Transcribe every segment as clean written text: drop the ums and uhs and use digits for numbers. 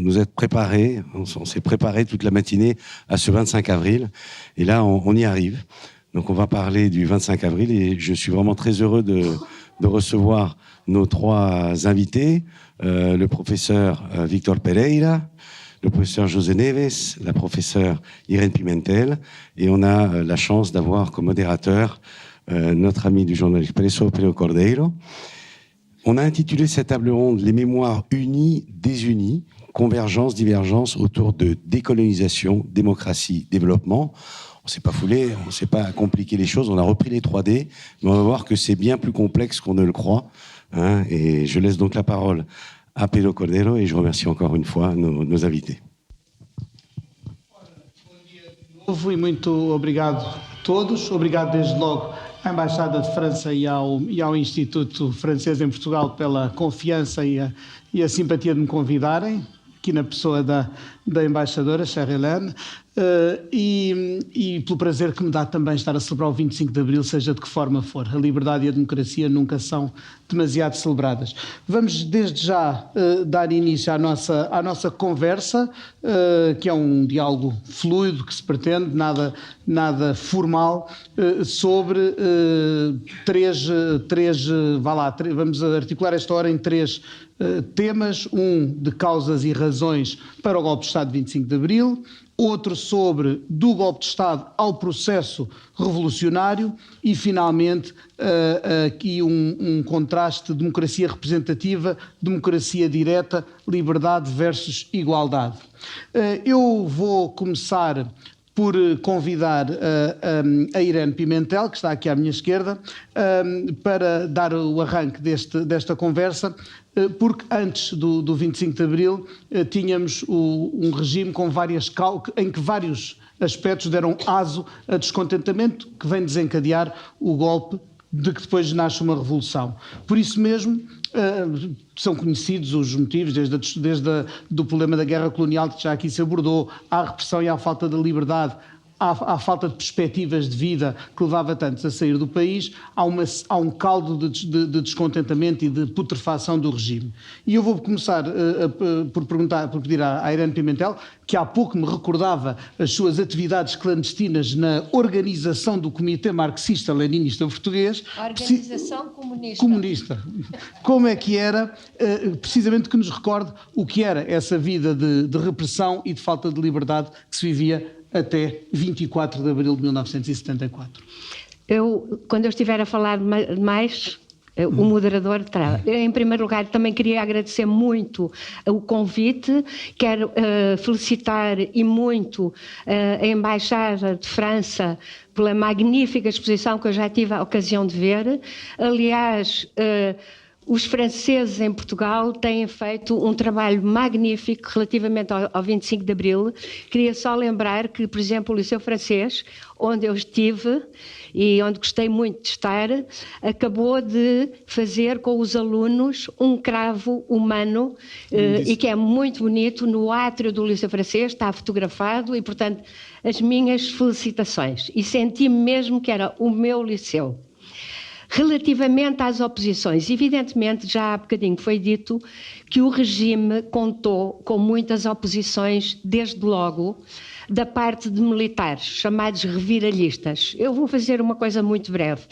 nous être préparés. On s'est préparé toute la matinée à ce 25 avril. Et là, on y arrive. Donc, on va parler du 25 avril et je suis vraiment très heureux de recevoir nos trois invités. Le professeur Victor Pereira, le professeur José Neves, la professeure Irène Pimentel. Et on a la chance d'avoir comme modérateur notre ami du journal Expresso, Pedro Cordeiro. On a intitulé cette table ronde « Les mémoires unies, désunies, convergence, divergence autour de décolonisation, démocratie, développement ». On ne s'est pas foulé, on ne s'est pas compliqué les choses, on a repris les 3D, mais on va voir que c'est bien plus complexe qu'on ne le croit. Hein, et je laisse donc la parole à Pedro Cordeiro et je remercie encore une fois nos invités. Bom dia e muito obrigado a todos. Obrigado desde logo à Embaixada de França e ao Instituto Francês em Portugal pela confiança e a simpatia de me convidarem, aqui na pessoa da embaixadora, Chère Hélène, e pelo prazer que me dá também estar a celebrar o 25 de Abril, seja de que forma for. A liberdade e a democracia nunca são demasiado celebradas. Vamos desde já dar início à nossa conversa, que é um diálogo fluido que se pretende, nada formal, sobre vamos articular esta hora em três temas, um de causas e razões para o golpe de Estado de 25 de Abril, outro sobre do golpe de Estado ao processo revolucionário e, finalmente, aqui um contraste de democracia representativa, democracia direta, liberdade versus igualdade. Eu vou começar por convidar a Irène Pimentel, que está aqui à minha esquerda, para dar o arranque desta conversa, porque antes do 25 de Abril tínhamos um regime em que vários aspectos deram aso a descontentamento que vem desencadear o golpe de que depois nasce uma revolução. Por isso mesmo, são conhecidos os motivos, desde do problema da guerra colonial que já aqui se abordou, à repressão e à falta de liberdade, à falta de perspectivas de vida que levava tantos a sair do país, há um caldo de descontentamento e de putrefação do regime. E eu vou começar por pedir à Irène Pimentel, que há pouco me recordava as suas atividades clandestinas na organização do Comitê Marxista-Leninista Português. Organização comunista. Comunista. Como é que era, precisamente que nos recorde o que era essa vida de repressão e de falta de liberdade que se vivia até 24 de abril de 1974. Quando eu estiver a falar mais, o moderador terá. Em primeiro lugar, também queria agradecer muito o convite, quero felicitar e muito a Embaixada de França pela magnífica exposição que eu já tive a ocasião de ver. Aliás, os franceses em Portugal têm feito um trabalho magnífico relativamente ao 25 de Abril. Queria só lembrar que, por exemplo, o Liceu Francês, onde eu estive e onde gostei muito de estar, acabou de fazer com os alunos um cravo humano e que é muito bonito no átrio do Liceu Francês, está fotografado e, portanto, as minhas felicitações. E senti mesmo que era o meu liceu. Relativamente às oposições, evidentemente já há bocadinho foi dito que o regime contou com muitas oposições, desde logo, da parte de militares, chamados reviralhistas. Eu vou fazer uma coisa muito breve.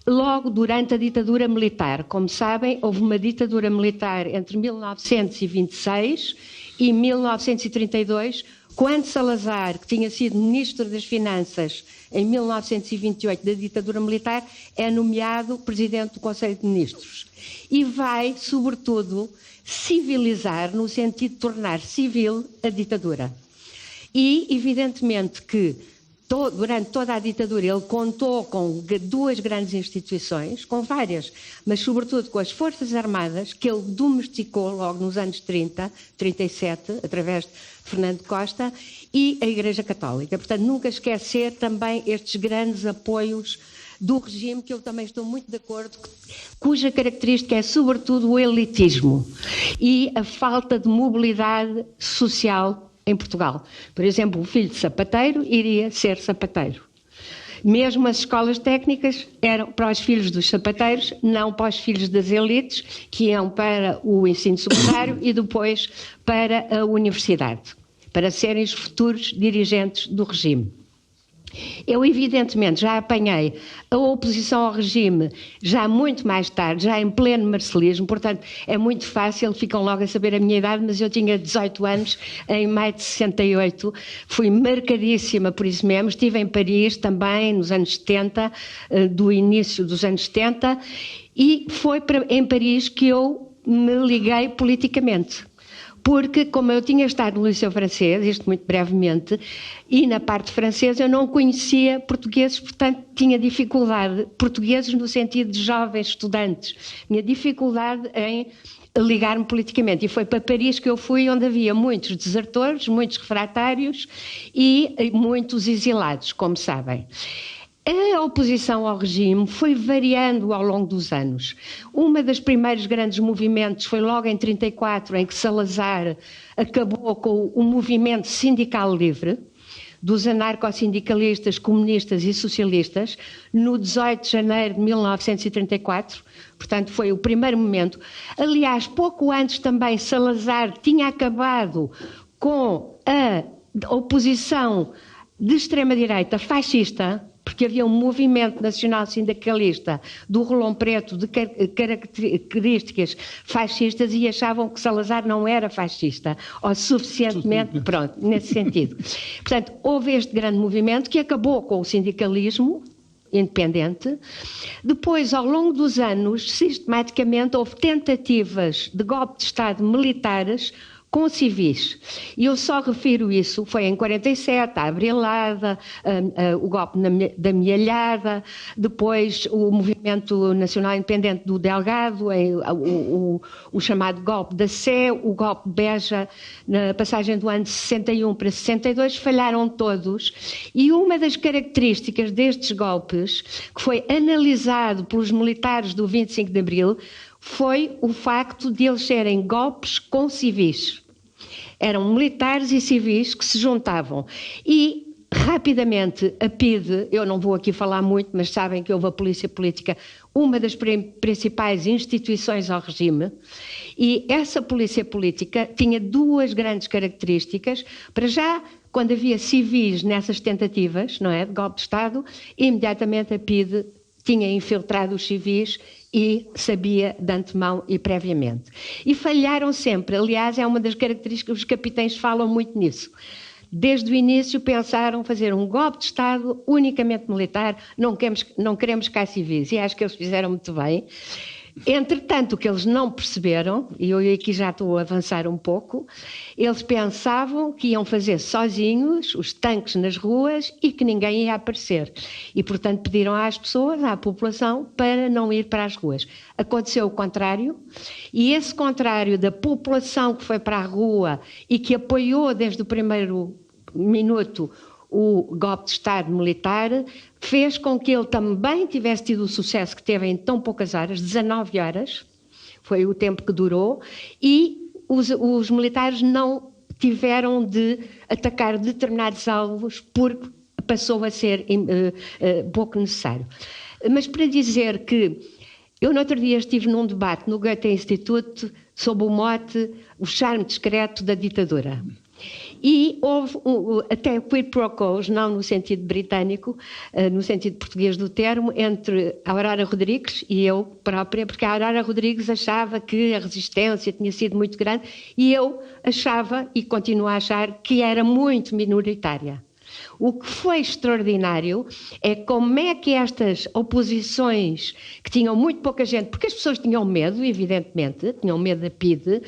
Logo durante a ditadura militar, como sabem, houve uma ditadura militar entre 1926 e 1932, quando Salazar, que tinha sido Ministro das Finanças em 1928 da ditadura militar, é nomeado Presidente do Conselho de Ministros. E vai, sobretudo, civilizar, no sentido de tornar civil a ditadura. E, evidentemente, que durante toda a ditadura ele contou com duas grandes instituições, com várias, mas sobretudo com as Forças Armadas, que ele domesticou logo nos anos 30, 37, através de Fernando Costa, e a Igreja Católica. Portanto, nunca esquecer também estes grandes apoios do regime, que eu também estou muito de acordo, cuja característica é sobretudo o elitismo e a falta de mobilidade social em Portugal. Por exemplo, o filho de sapateiro iria ser sapateiro. Mesmo as escolas técnicas eram para os filhos dos sapateiros, não para os filhos das elites, que iam para o ensino secundário e depois para a universidade, para serem os futuros dirigentes do regime. Eu, evidentemente, já apanhei a oposição ao regime já muito mais tarde, já em pleno marcelismo, portanto é muito fácil, ficam logo a saber a minha idade, mas eu tinha 18 anos em maio de 68, fui marcadíssima por isso mesmo, estive em Paris também nos anos 70, do início dos anos 70, e foi em Paris que eu me liguei politicamente. Porque, como eu tinha estado no Liceu Francês, isto muito brevemente, e na parte francesa eu não conhecia portugueses, portanto tinha dificuldade, portugueses no sentido de jovens estudantes, tinha dificuldade em ligar-me politicamente. E foi para Paris que eu fui, onde havia muitos desertores, muitos refratários e muitos exilados, como sabem. A oposição ao regime foi variando ao longo dos anos. Uma das primeiros grandes movimentos foi logo em 1934, em que Salazar acabou com o movimento sindical livre, dos anarcossindicalistas, comunistas e socialistas, no 18 de janeiro de 1934, portanto foi o primeiro momento. Aliás, pouco antes também Salazar tinha acabado com a oposição de extrema-direita fascista, porque havia um movimento nacional sindicalista do Rolão Preto de características fascistas e achavam que Salazar não era fascista, ou suficientemente, pronto, nesse sentido. Portanto, houve este grande movimento que acabou com o sindicalismo independente. Depois, ao longo dos anos, sistematicamente houve tentativas de golpe de Estado militares com civis. E eu só refiro isso, foi em 47, a Abrilhada, o golpe da Mialhada, depois o Movimento Nacional Independente do Delgado, o chamado golpe da Sé, o golpe de Beja, na passagem do ano de 61 para 62, falharam todos. E uma das características destes golpes, que foi analisado pelos militares do 25 de Abril, foi o facto de eles serem golpes com civis. Eram militares e civis que se juntavam. E, rapidamente, a PIDE, eu não vou aqui falar muito, mas sabem que houve a polícia política, uma das principais instituições ao regime, e essa polícia política tinha duas grandes características. Para já, quando havia civis nessas tentativas, não é, de golpe de Estado, imediatamente a PIDE tinha infiltrado os civis e sabia de antemão e previamente. E falharam sempre, aliás, é uma das características, os capitães falam muito nisso. Desde o início pensaram fazer um golpe de Estado unicamente militar, não queremos cá civis, e acho que eles fizeram muito bem. Entretanto, o que eles não perceberam, e eu aqui já estou a avançar um pouco, eles pensavam que iam fazer sozinhos os tanques nas ruas e que ninguém ia aparecer. E, portanto, pediram às pessoas, à população, para não ir para as ruas. Aconteceu o contrário, e esse contrário da população que foi para a rua e que apoiou desde o primeiro minuto o golpe de Estado militar, fez com que ele também tivesse tido o sucesso que teve em tão poucas horas, 19 horas, foi o tempo que durou, e os militares não tiveram de atacar determinados alvos porque passou a ser pouco necessário. Mas para dizer que eu no outro dia estive num debate no Goethe Institute sob o mote o charme discreto da ditadura. E houve até quid pro quo, não no sentido britânico, no sentido português do termo, entre a Aurora Rodrigues e eu própria, porque a Aurora Rodrigues achava que a resistência tinha sido muito grande e eu achava, e continuo a achar, que era muito minoritária. O que foi extraordinário é como é que estas oposições, que tinham muito pouca gente, porque as pessoas tinham medo, evidentemente, tinham medo da PIDE,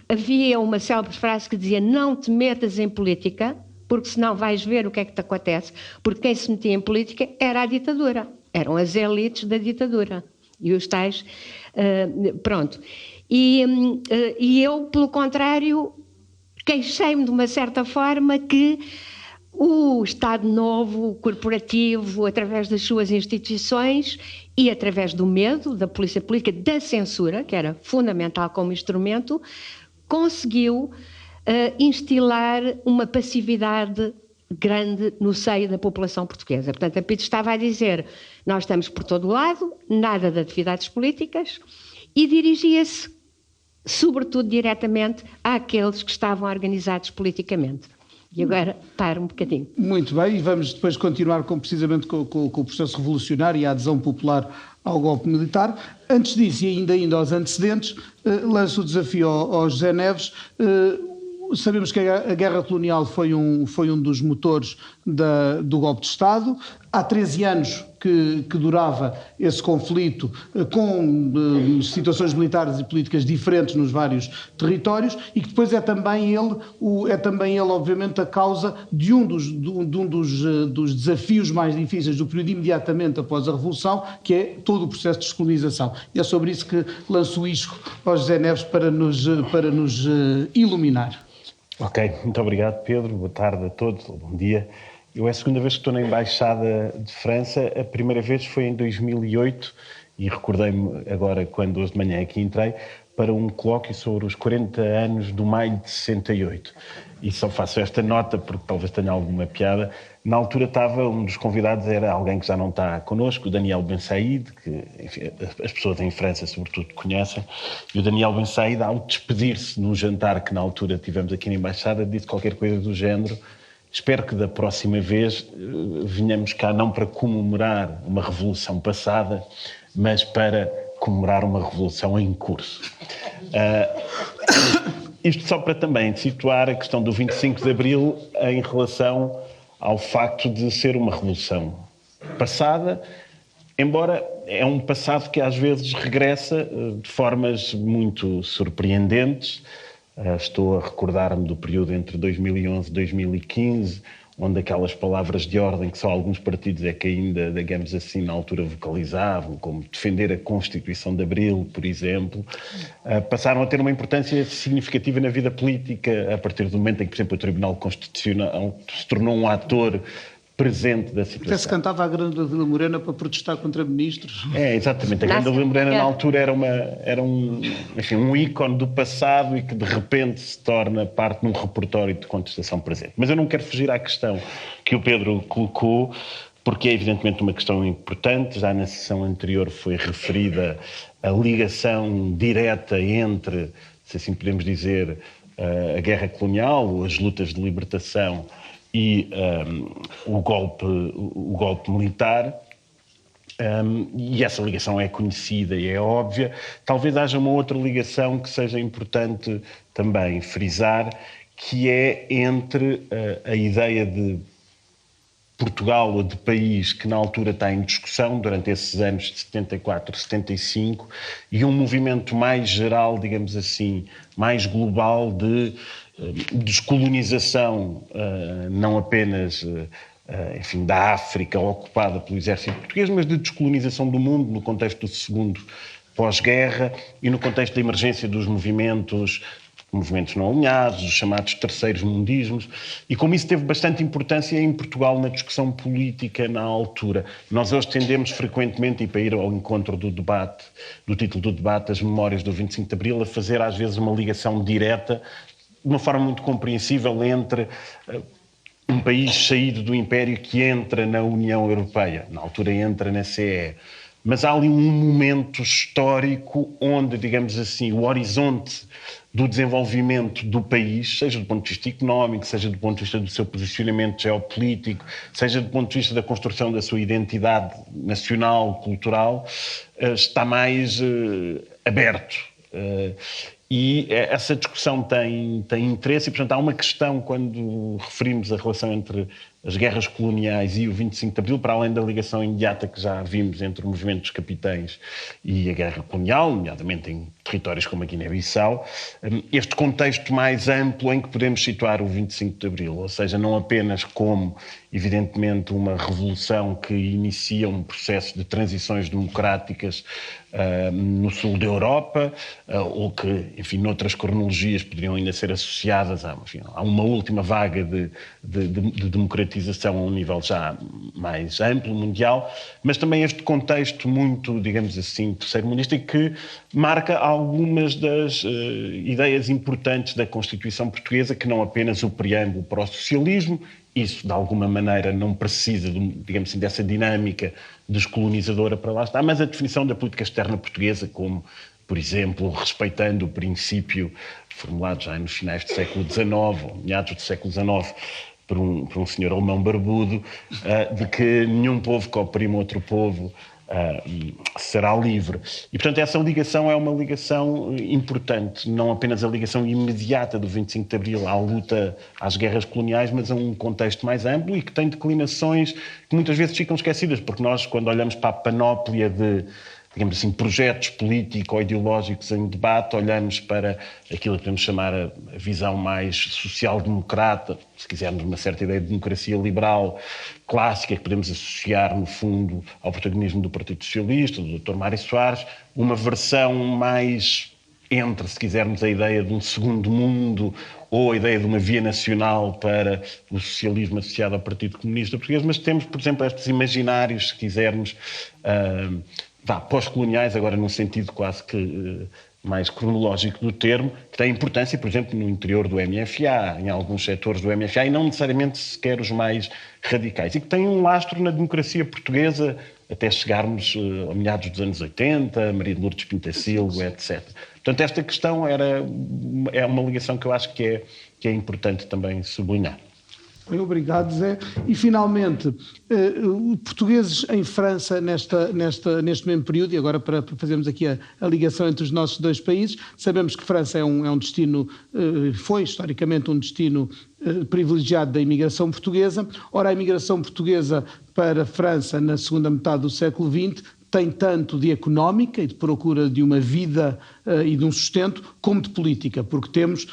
havia uma célebre frase que dizia: não te metas em política, porque senão vais ver o que é que te acontece, porque quem se metia em política era a ditadura, eram as elites da ditadura, e os tais, pronto. E eu, pelo contrário, queixei-me de uma certa forma que o Estado Novo, corporativo, através das suas instituições e através do medo, da polícia política, da censura, que era fundamental como instrumento, conseguiu instilar uma passividade grande no seio da população portuguesa. Portanto, a Pito estava a dizer, nós estamos por todo lado, nada de atividades políticas, e dirigia-se, sobretudo, diretamente àqueles que estavam organizados politicamente. E agora, para um bocadinho. Muito bem, e vamos depois continuar precisamente com o processo revolucionário e a adesão popular ao golpe militar. Antes disso, e ainda aos antecedentes, lanço o desafio ao José Neves. Sabemos que a guerra colonial foi um dos motores do golpe de Estado. Há 13 anos que durava esse conflito, com situações militares e políticas diferentes nos vários territórios, e que depois é também ele, obviamente, a causa de um dos desafios mais difíceis do período imediatamente após a Revolução, que é todo o processo de descolonização. E é sobre isso que lanço o isco ao José Neves para nos iluminar. Ok, muito obrigado, Pedro. Boa tarde a todos, bom dia. Eu é a segunda vez que estou na Embaixada de França. A primeira vez foi em 2008 e recordei-me agora, quando hoje de manhã aqui entrei, para um colóquio sobre os 40 anos do maio de 68. E só faço esta nota porque talvez tenha alguma piada. Na altura estava, um dos convidados era alguém que já não está connosco, o Daniel Ben Said, que enfim, as pessoas em França sobretudo conhecem, e o Daniel Ben Said, ao despedir-se num jantar que na altura tivemos aqui na Embaixada, disse qualquer coisa do género: espero que da próxima vez venhamos cá não para comemorar uma revolução passada, mas para comemorar uma revolução em curso. Isto só para também situar a questão do 25 de Abril em relação ao facto de ser uma revolução passada, embora é um passado que às vezes regressa de formas muito surpreendentes. Estou a recordar-me do período entre 2011 e 2015, onde aquelas palavras de ordem que só alguns partidos é que ainda, digamos assim, na altura vocalizavam, como defender a Constituição de Abril, por exemplo, passaram a ter uma importância significativa na vida política a partir do momento em que, por exemplo, o Tribunal Constitucional se tornou um ator presente da situação. Até se cantava a Grande Vila Morena para protestar contra ministros. É, exatamente. A Grande Vila Morena na altura era um ícone do passado e que de repente se torna parte de um repertório de contestação presente. Mas eu não quero fugir à questão que o Pedro colocou, porque é evidentemente uma questão importante. Já na sessão anterior foi referida a ligação direta entre, se assim podemos dizer, a guerra colonial, as lutas de libertação e o golpe militar, e essa ligação é conhecida e é óbvia. Talvez haja uma outra ligação que seja importante também frisar, que é entre a ideia de Portugal ou de país que na altura está em discussão durante esses anos de 74, 75, e um movimento mais geral, digamos assim, mais global de descolonização, não apenas enfim, da África ocupada pelo exército português, mas de descolonização do mundo no contexto do segundo pós-guerra e no contexto da emergência dos movimentos não alinhados, os chamados terceiros mundismos, e como isso teve bastante importância em Portugal na discussão política na altura. Nós hoje tendemos frequentemente, e para ir ao encontro do debate, do título do debate, as memórias do 25 de Abril, a fazer às vezes uma ligação direta, de uma forma muito compreensível, entre um país saído do Império que entra na União Europeia, na altura entra na CE. Mas há ali um momento histórico onde, digamos assim, o horizonte do desenvolvimento do país, seja do ponto de vista económico, seja do ponto de vista do seu posicionamento geopolítico, seja do ponto de vista da construção da sua identidade nacional, cultural, está mais aberto. E essa discussão tem interesse e, portanto, há uma questão quando referimos a relação entre as guerras coloniais e o 25 de Abril, para além da ligação imediata que já vimos entre o movimento dos capitães e a guerra colonial, nomeadamente em territórios como a Guiné-Bissau, este contexto mais amplo em que podemos situar o 25 de Abril, ou seja, não apenas como, evidentemente, uma revolução que inicia um processo de transições democráticas no sul da Europa, ou que, enfim, noutras cronologias poderiam ainda ser associadas a uma última vaga de democratização democratização a um nível já mais amplo, mundial, mas também este contexto muito, digamos assim, terceiro-mundista, que marca algumas das ideias importantes da Constituição Portuguesa, que não apenas o preâmbulo para o socialismo, isso de alguma maneira não precisa, digamos assim, dessa dinâmica descolonizadora para lá estar, mas a definição da política externa portuguesa como, por exemplo, respeitando o princípio formulado já nos finais do século XIX, ou meados do século XIX, por um senhor alemão barbudo, de que nenhum povo que oprime outro povo será livre. E, portanto, essa ligação é uma ligação importante, não apenas a ligação imediata do 25 de Abril à luta, às guerras coloniais, mas a um contexto mais amplo e que tem declinações que muitas vezes ficam esquecidas, porque nós, quando olhamos para a panóplia de, digamos assim, projetos político-ideológicos em debate, olhamos para aquilo que podemos chamar a visão mais social-democrata, se quisermos uma certa ideia de democracia liberal clássica, que podemos associar, no fundo, ao protagonismo do Partido Socialista, do Dr. Mário Soares, uma versão mais entre, se quisermos, a ideia de um segundo mundo ou a ideia de uma via nacional para o socialismo associado ao Partido Comunista Português, mas temos, por exemplo, estes imaginários, se quisermos, pós-coloniais, agora num sentido quase que mais cronológico do termo, que tem importância, por exemplo, no interior do MFA, em alguns setores do MFA, e não necessariamente sequer os mais radicais, e que tem um lastro na democracia portuguesa até chegarmos a meados dos anos 80, Maria de Lourdes Pintacilgo, etc. Portanto, esta questão é uma ligação que eu acho que é importante também sublinhar. Bem, obrigado, Zé. E, finalmente, portugueses em França neste mesmo período, e agora para fazermos aqui a ligação entre os nossos dois países, sabemos que França é um destino, foi historicamente um destino privilegiado da imigração portuguesa. Ora, a imigração portuguesa para a França na segunda metade do século XX tem tanto de económica e de procura de uma vida e de um sustento, como de política, porque temos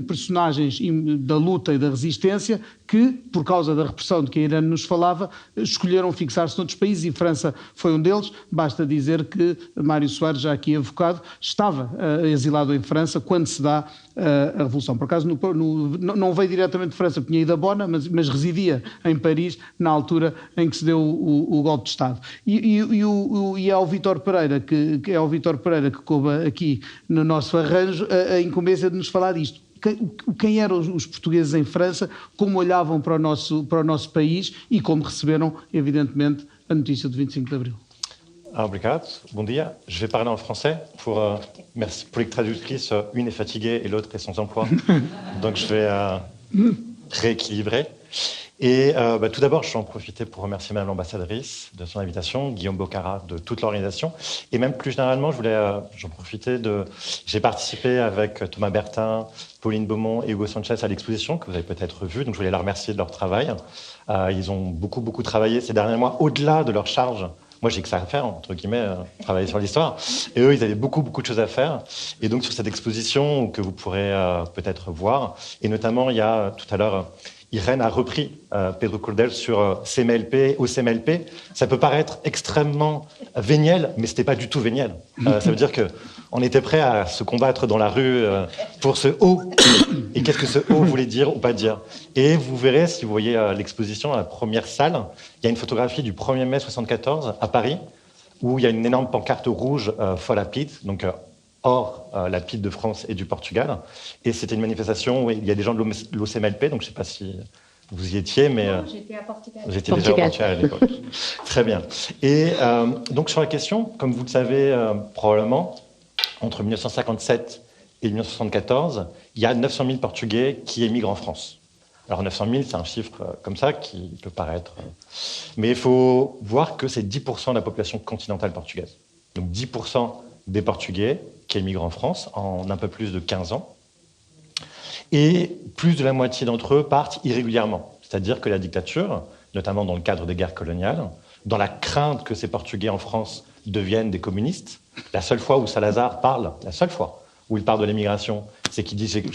personagens da luta e da resistência que, por causa da repressão de que a Irene nos falava, escolheram fixar-se noutros países, e França foi um deles. Basta dizer que Mário Soares, já aqui evocado, estava exilado em França quando se dá a Revolução. Por acaso não veio diretamente de França, tinha ido a Bona, mas residia em Paris na altura em que se deu o golpe de Estado. E é ao Vítor Pereira que coube aqui no nosso arranjo a incumbência de nos falar disto. Quem eram os portugueses em França, como olhavam para o nosso país e como receberam, evidentemente, a notícia do 25 de Abril. Obrigado. Bon dia. Je vais parler en français merci pour les traductrices. Une est fatiguée et l'autre est sans emploi. Donc je vais rééquilibrer. Et tout d'abord, je vais en profiter pour remercier Madame l'ambassadrice de son invitation, Guillaume Bocara de toute l'organisation. Et même plus généralement, j'en profiter j'ai participé avec Thomas Bertin, Pauline Beaumont et Hugo Sanchez à l'exposition, que vous avez peut-être vue. Donc je voulais leur remercier de leur travail. Ils ont beaucoup travaillé ces derniers mois, au-delà de leur charge. Moi, j'ai que ça à faire, entre guillemets, travailler sur l'histoire. Et eux, ils avaient beaucoup de choses à faire. Et donc, sur cette exposition que vous pourrez peut-être voir, et notamment, il y a tout à l'heure... Irène a repris Pedro Cordel sur CMLP ou CMLP. Ça peut paraître extrêmement véniel, mais ce n'était pas du tout véniel. Ça veut dire qu'on était prêt à se combattre dans la rue pour ce haut. Et qu'est-ce que ce haut voulait dire ou pas dire? Et vous verrez, si vous voyez l'exposition, la première salle, il y a une photographie du 1er mai 1974 à Paris, où il y a une énorme pancarte rouge Folle à Pete, donc hors la Pite de France et du Portugal. Et c'était une manifestation où il y a des gens de l'OCMLP, donc je ne sais pas si vous y étiez, mais... Non, j'étais à Portugal. Vous étiez déjà au Portugal à l'époque. Très bien. Et donc sur la question, comme vous le savez probablement, entre 1957 et 1974, il y a 900 000 Portugais qui émigrent en France. Alors 900 000, c'est un chiffre comme ça qui peut paraître... Mais il faut voir que c'est 10% de la population continentale portugaise. Donc 10% des Portugais qui émigrent en France en un peu plus de 15 ans. Et plus de la moitié d'entre eux partent irrégulièrement. C'est-à-dire que la dictature, notamment dans le cadre des guerres coloniales, dans la crainte que ces Portugais en France deviennent des communistes, la seule fois où Salazar parle, la seule fois où il parle de l'émigration, c'est qu'il dit qu'il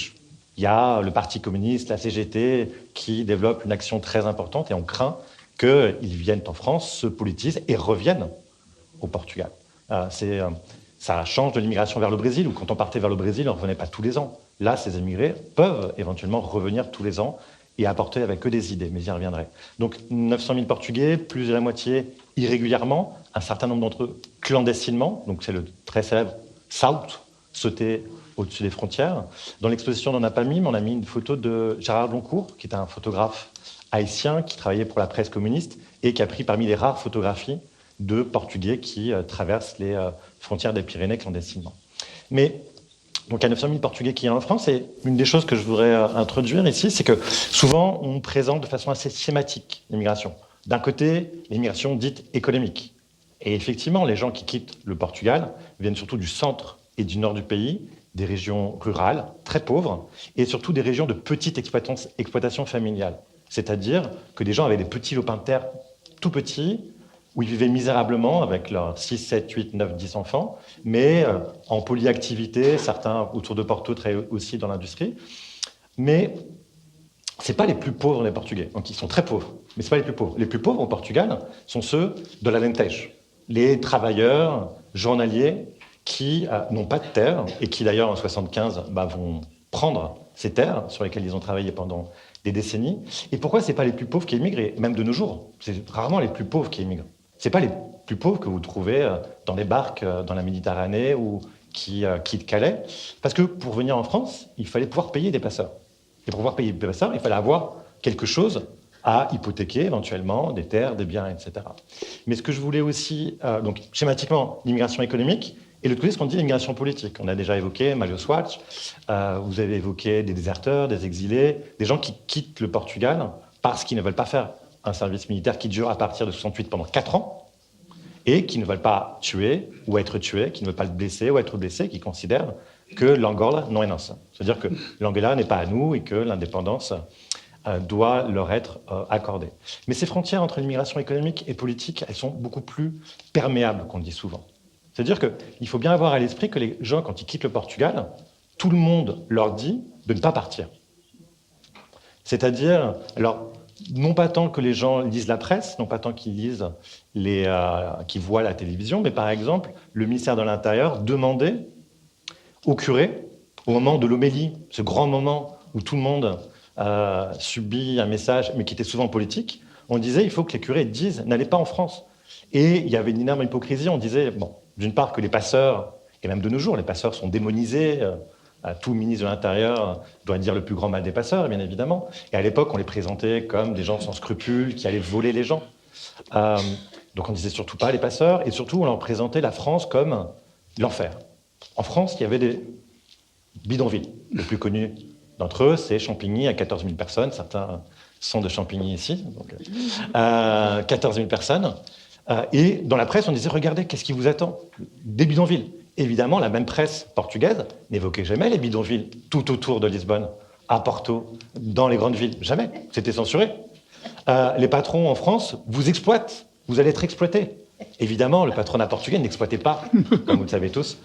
y a le Parti communiste, la CGT, qui développe une action très importante et on craint qu'ils viennent en France, se politisent et reviennent au Portugal. Ça change de l'immigration vers le Brésil, où quand on partait vers le Brésil, on ne revenait pas tous les ans. Là, ces émigrés peuvent éventuellement revenir tous les ans et apportés avec que des idées, mais j'y reviendrai. Donc 900 000 Portugais, plus de la moitié irrégulièrement, un certain nombre d'entre eux clandestinement, donc c'est le très célèbre Salto, sauter au-dessus des frontières. Dans l'exposition, on n'en a pas mis, mais on a mis une photo de Gérard Loncourt, qui est un photographe haïtien qui travaillait pour la presse communiste et qui a pris parmi les rares photographies de Portugais qui traversent les frontières des Pyrénées clandestinement. Mais donc il y a 900 000 Portugais qui sont en France, et une des choses que je voudrais introduire ici, c'est que souvent on présente de façon assez schématique l'immigration. D'un côté, l'immigration dite économique. Et effectivement, les gens qui quittent le Portugal viennent surtout du centre et du nord du pays, des régions rurales, très pauvres, et surtout des régions de petite exploitation familiale. C'est-à-dire que des gens avaient des petits lopins de terre tout petits, où ils vivaient misérablement avec leurs 6, 7, 8, 9, 10 enfants, mais en polyactivité, certains autour de Porto travaillent aussi dans l'industrie. Mais ce n'est pas les plus pauvres des Portugais, donc ils sont très pauvres, mais ce n'est pas les plus pauvres. Les plus pauvres au Portugal sont ceux de l'Alentejo, les travailleurs journaliers qui n'ont pas de terre et qui d'ailleurs en 1975 vont prendre ces terres sur lesquelles ils ont travaillé pendant des décennies. Et pourquoi ce n'est pas les plus pauvres qui émigrent, et même de nos jours, c'est rarement les plus pauvres qui émigrent. Ce n'est pas les plus pauvres que vous trouvez dans les barques dans la Méditerranée ou qui quittent Calais, parce que pour venir en France, il fallait pouvoir payer des passeurs. Et pour pouvoir payer des passeurs, il fallait avoir quelque chose à hypothéquer éventuellement, des terres, des biens, etc. Mais ce que je voulais aussi, donc schématiquement, l'immigration économique, et l'autre côté, ce qu'on dit, l'immigration politique. On a déjà évoqué Mário Soares, vous avez évoqué des déserteurs, des exilés, des gens qui quittent le Portugal parce qu'ils ne veulent pas faire un service militaire qui dure à partir de 68 pendant 4 ans, et qui ne veulent pas tuer ou être tués, qui ne veulent pas être blessés ou être blessés, qui considèrent que l'Angola non est nossa. C'est-à-dire que l'Angola n'est pas à nous et que l'indépendance doit leur être accordée. Mais ces frontières entre l'immigration économique et politique, elles sont beaucoup plus perméables qu'on le dit souvent. C'est-à-dire qu'il faut bien avoir à l'esprit que les gens, quand ils quittent le Portugal, tout le monde leur dit de ne pas partir. C'est-à-dire, alors, non pas tant que les gens lisent la presse, non pas tant qu'ils lisent qu'ils voient la télévision, mais par exemple, le ministère de l'Intérieur demandait au curé, au moment de l'homélie, ce grand moment où tout le monde subit un message, mais qui était souvent politique, on disait il faut que les curés disent « n'allez pas en France ». Et il y avait une énorme hypocrisie, on disait, bon, d'une part que les passeurs, et même de nos jours, les passeurs sont démonisés, tout ministre de l'Intérieur doit dire le plus grand mal des passeurs, bien évidemment. Et à l'époque, on les présentait comme des gens sans scrupules, qui allaient voler les gens. Donc on disait surtout pas les passeurs, et surtout on leur présentait la France comme l'enfer. En France, il y avait des bidonvilles. Le plus connu d'entre eux, c'est Champigny, à 14 000 personnes. Certains sont de Champigny ici. Donc, 14 000 personnes. Et dans la presse, on disait, regardez, qu'est-ce qui vous attend? Des bidonvilles. Évidemment, la même presse portugaise n'évoquait jamais les bidonvilles tout autour de Lisbonne, à Porto, dans les grandes villes. Jamais. C'était censuré. Les patrons en France vous exploitent. Vous allez être exploités. Évidemment, le patronat portugais n'exploitait pas, comme vous le savez tous.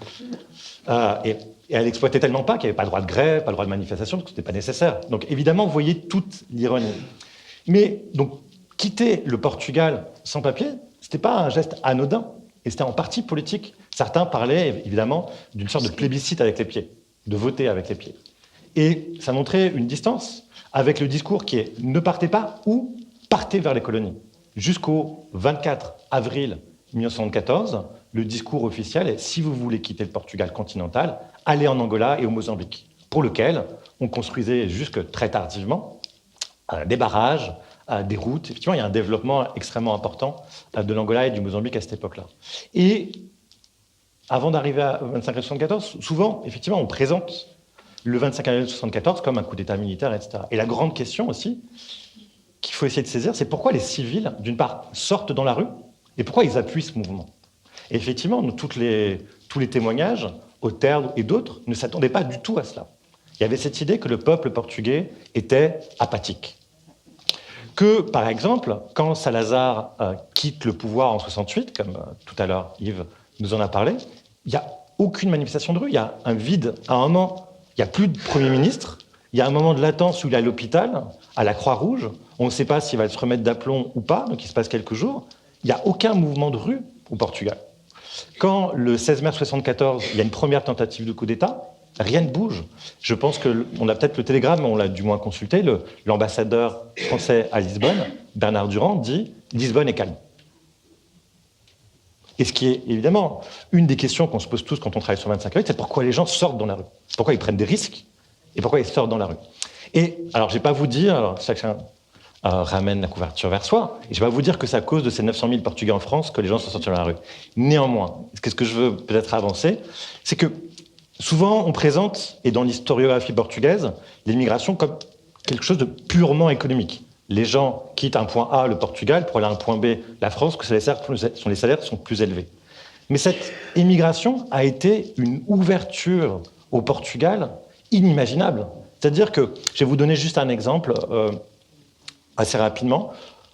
Et elle exploitait tellement pas qu'il n'y avait pas le droit de grève, pas le droit de manifestation, donc ce n'était pas nécessaire. Donc évidemment, vous voyez toute l'ironie. Mais donc, quitter le Portugal sans papier, ce n'était pas un geste anodin, et c'était en partie politique. Certains parlaient évidemment d'une sorte de plébiscite avec les pieds, de voter avec les pieds. Et ça montrait une distance avec le discours qui est « ne partez pas » ou « partez vers les colonies ». Jusqu'au 24 avril 1914, le discours officiel est « si vous voulez quitter le Portugal continental, allez en Angola et au Mozambique », pour lequel on construisait jusque très tardivement des barrages, des routes. Effectivement, il y a un développement extrêmement important de l'Angola et du Mozambique à cette époque-là. Et avant d'arriver à 25 avril 1974, souvent, effectivement, on présente le 25 avril 1974 comme un coup d'État militaire, etc. Et la grande question aussi, qu'il faut essayer de saisir, c'est pourquoi les civils, d'une part, sortent dans la rue et pourquoi ils appuient ce mouvement. Et effectivement, tous les témoignages, Auterre et d'autres, ne s'attendaient pas du tout à cela. Il y avait cette idée que le peuple portugais était apathique. Que, par exemple, quand Salazar quitte le pouvoir en 68, comme tout à l'heure Yves nous en a parlé, il n'y a aucune manifestation de rue, il y a un vide. À un moment, il n'y a plus de Premier ministre, il y a un moment de latence où il est à l'hôpital, à la Croix-Rouge, on ne sait pas s'il va se remettre d'aplomb ou pas, donc il se passe quelques jours. Il n'y a aucun mouvement de rue au Portugal. Quand, le 16 mars 1974, il y a une première tentative de coup d'État, Rien ne bouge. Je pense qu'on a peut-être le télégramme, on l'a du moins consulté. L'ambassadeur français à Lisbonne, Bernard Durand, dit « Lisbonne est calme ». Et ce qui est évidemment une des questions qu'on se pose tous quand on travaille sur 25 avril, c'est pourquoi les gens sortent dans la rue, pourquoi ils prennent des risques et pourquoi ils sortent dans la rue. Et alors, je ne vais pas vous dire, alors, chacun ramène la couverture vers soi, et je ne vais pas vous dire que c'est à cause de ces 900 000 Portugais en France que les gens sont sortis dans la rue. Néanmoins, ce que je veux peut-être avancer, c'est que souvent on présente, et dans l'historiographie portugaise, l'immigration comme quelque chose de purement économique. Les gens quittent un point A, le Portugal, pour aller à un point B, la France, que les salaires sont plus élevés. Mais cette immigration a été une ouverture au Portugal inimaginable. C'est-à-dire que, je vais vous donner juste un exemple assez rapidement.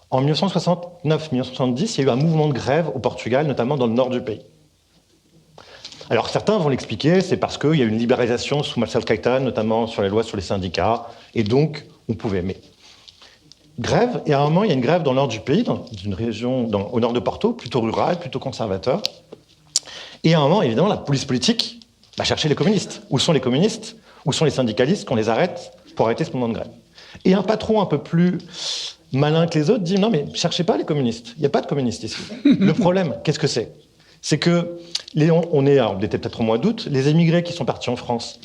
En 1969-1970, il y a eu un mouvement de grève au Portugal, notamment dans le nord du pays. Alors certains vont l'expliquer, c'est parce qu'il y a eu une libéralisation sous Marcelo Caetano, notamment sur les lois sur les syndicats, et donc on pouvait. Mais grève, et à un moment, il y a une grève dans le nord du pays, dans une région au nord de Porto, plutôt rurale, plutôt conservateur. Et à un moment, évidemment, la police politique va chercher les communistes. Où sont les communistes? Où sont les syndicalistes qu'on les arrête pour arrêter ce mouvement de grève? Et un patron un peu plus malin que les autres dit « Non, mais cherchez pas les communistes. Il n'y a pas de communistes ici. » Le problème, qu'est-ce que c'est? C'est que, on était peut-être au mois d'août, les émigrés qui sont partis en France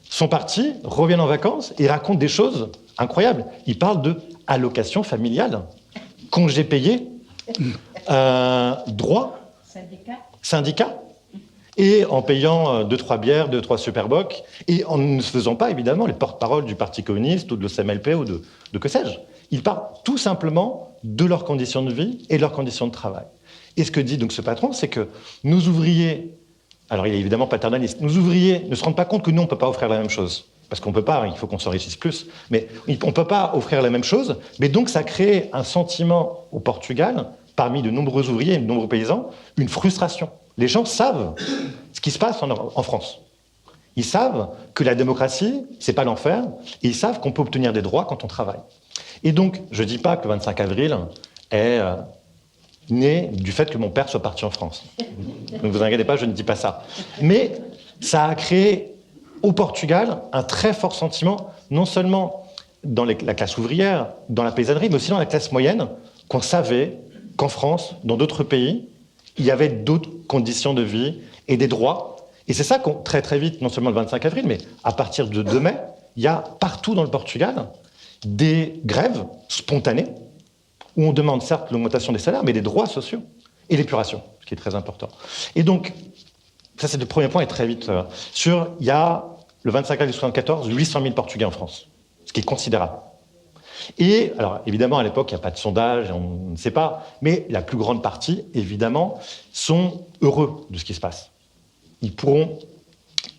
sont partis, reviennent en vacances et racontent des choses incroyables. Ils parlent de allocation familiale, congés payés, droits, syndicats, et en payant 2-3 bières, 2-3 Superboc, et en ne se faisant pas, évidemment, les porte-parole du Parti communiste ou de l'OCMLP ou de que sais-je. Ils parlent tout simplement de leurs conditions de vie et de leurs conditions de travail. Et ce que dit donc ce patron, c'est que nos ouvriers, alors il est évidemment paternaliste, nos ouvriers ne se rendent pas compte que nous, on ne peut pas offrir la même chose. Parce qu'on ne peut pas, il faut qu'on s'enrichisse plus. Mais on ne peut pas offrir la même chose. Mais donc ça crée un sentiment au Portugal, parmi de nombreux ouvriers et de nombreux paysans, une frustration. Les gens savent ce qui se passe en France. Ils savent que la démocratie, c'est pas l'enfer, et ils savent qu'on peut obtenir des droits quand on travaille. Et donc, je ne dis pas que le 25 avril est né du fait que mon père soit parti en France. Ne vous inquiétez pas, je ne dis pas ça. Mais ça a créé au Portugal un très fort sentiment, non seulement dans la classe ouvrière, dans la paysannerie, mais aussi dans la classe moyenne, qu'on savait qu'en France, dans d'autres pays, il y avait d'autres conditions de vie et des droits. Et c'est ça qu'on, très très vite, non seulement le 25 avril, mais à partir de 2 mai, il y a partout dans le Portugal des grèves spontanées où on demande certes l'augmentation des salaires, mais des droits sociaux et l'épuration, ce qui est très important. Et donc, ça c'est le premier point, et très vite, il y a le 25 avril 1974, 800 000 Portugais en France, ce qui est considérable. Et, alors évidemment, à l'époque, il n'y a pas de sondage, on ne sait pas, mais la plus grande partie, évidemment, sont heureux de ce qui se passe. Ils pourront...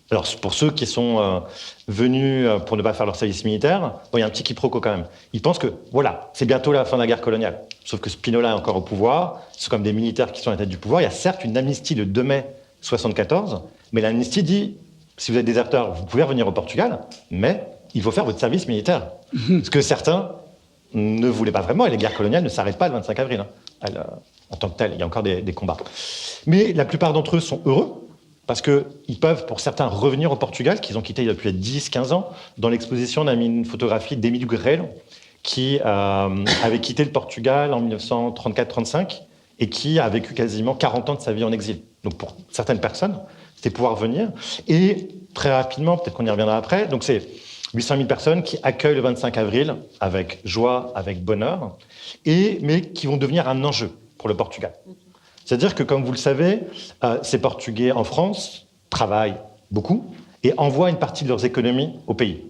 Alors, pour ceux qui sont venus pour ne pas faire leur service militaire, bon, il y a un petit quiproquo quand même. Ils pensent que, voilà, c'est bientôt la fin de la guerre coloniale. Sauf que Spinola est encore au pouvoir, c'est comme des militaires qui sont à la tête du pouvoir. Il y a certes une amnistie de 2 mai 1974, mais l'amnistie dit, si vous êtes déserteur, vous pouvez revenir au Portugal, mais il faut faire votre service militaire. Ce que certains ne voulaient pas vraiment, et les guerres coloniales ne s'arrêtent pas le 25 avril. En tant que tel, il y a encore des combats. Mais la plupart d'entre eux sont heureux, parce qu'ils peuvent, pour certains, revenir au Portugal, qu'ils ont quitté il y a depuis 10-15 ans. Dans l'exposition, on a mis une photographie d'Emílio Guerreiro, qui avait quitté le Portugal en 1934-35 et qui a vécu quasiment 40 ans de sa vie en exil. Donc pour certaines personnes, c'était pouvoir venir. Et très rapidement, peut-être qu'on y reviendra après, donc c'est 800 000 personnes qui accueillent le 25 avril avec joie, avec bonheur, mais qui vont devenir un enjeu pour le Portugal. C'est-à-dire que, comme vous le savez, ces Portugais en France travaillent beaucoup et envoient une partie de leurs économies au pays.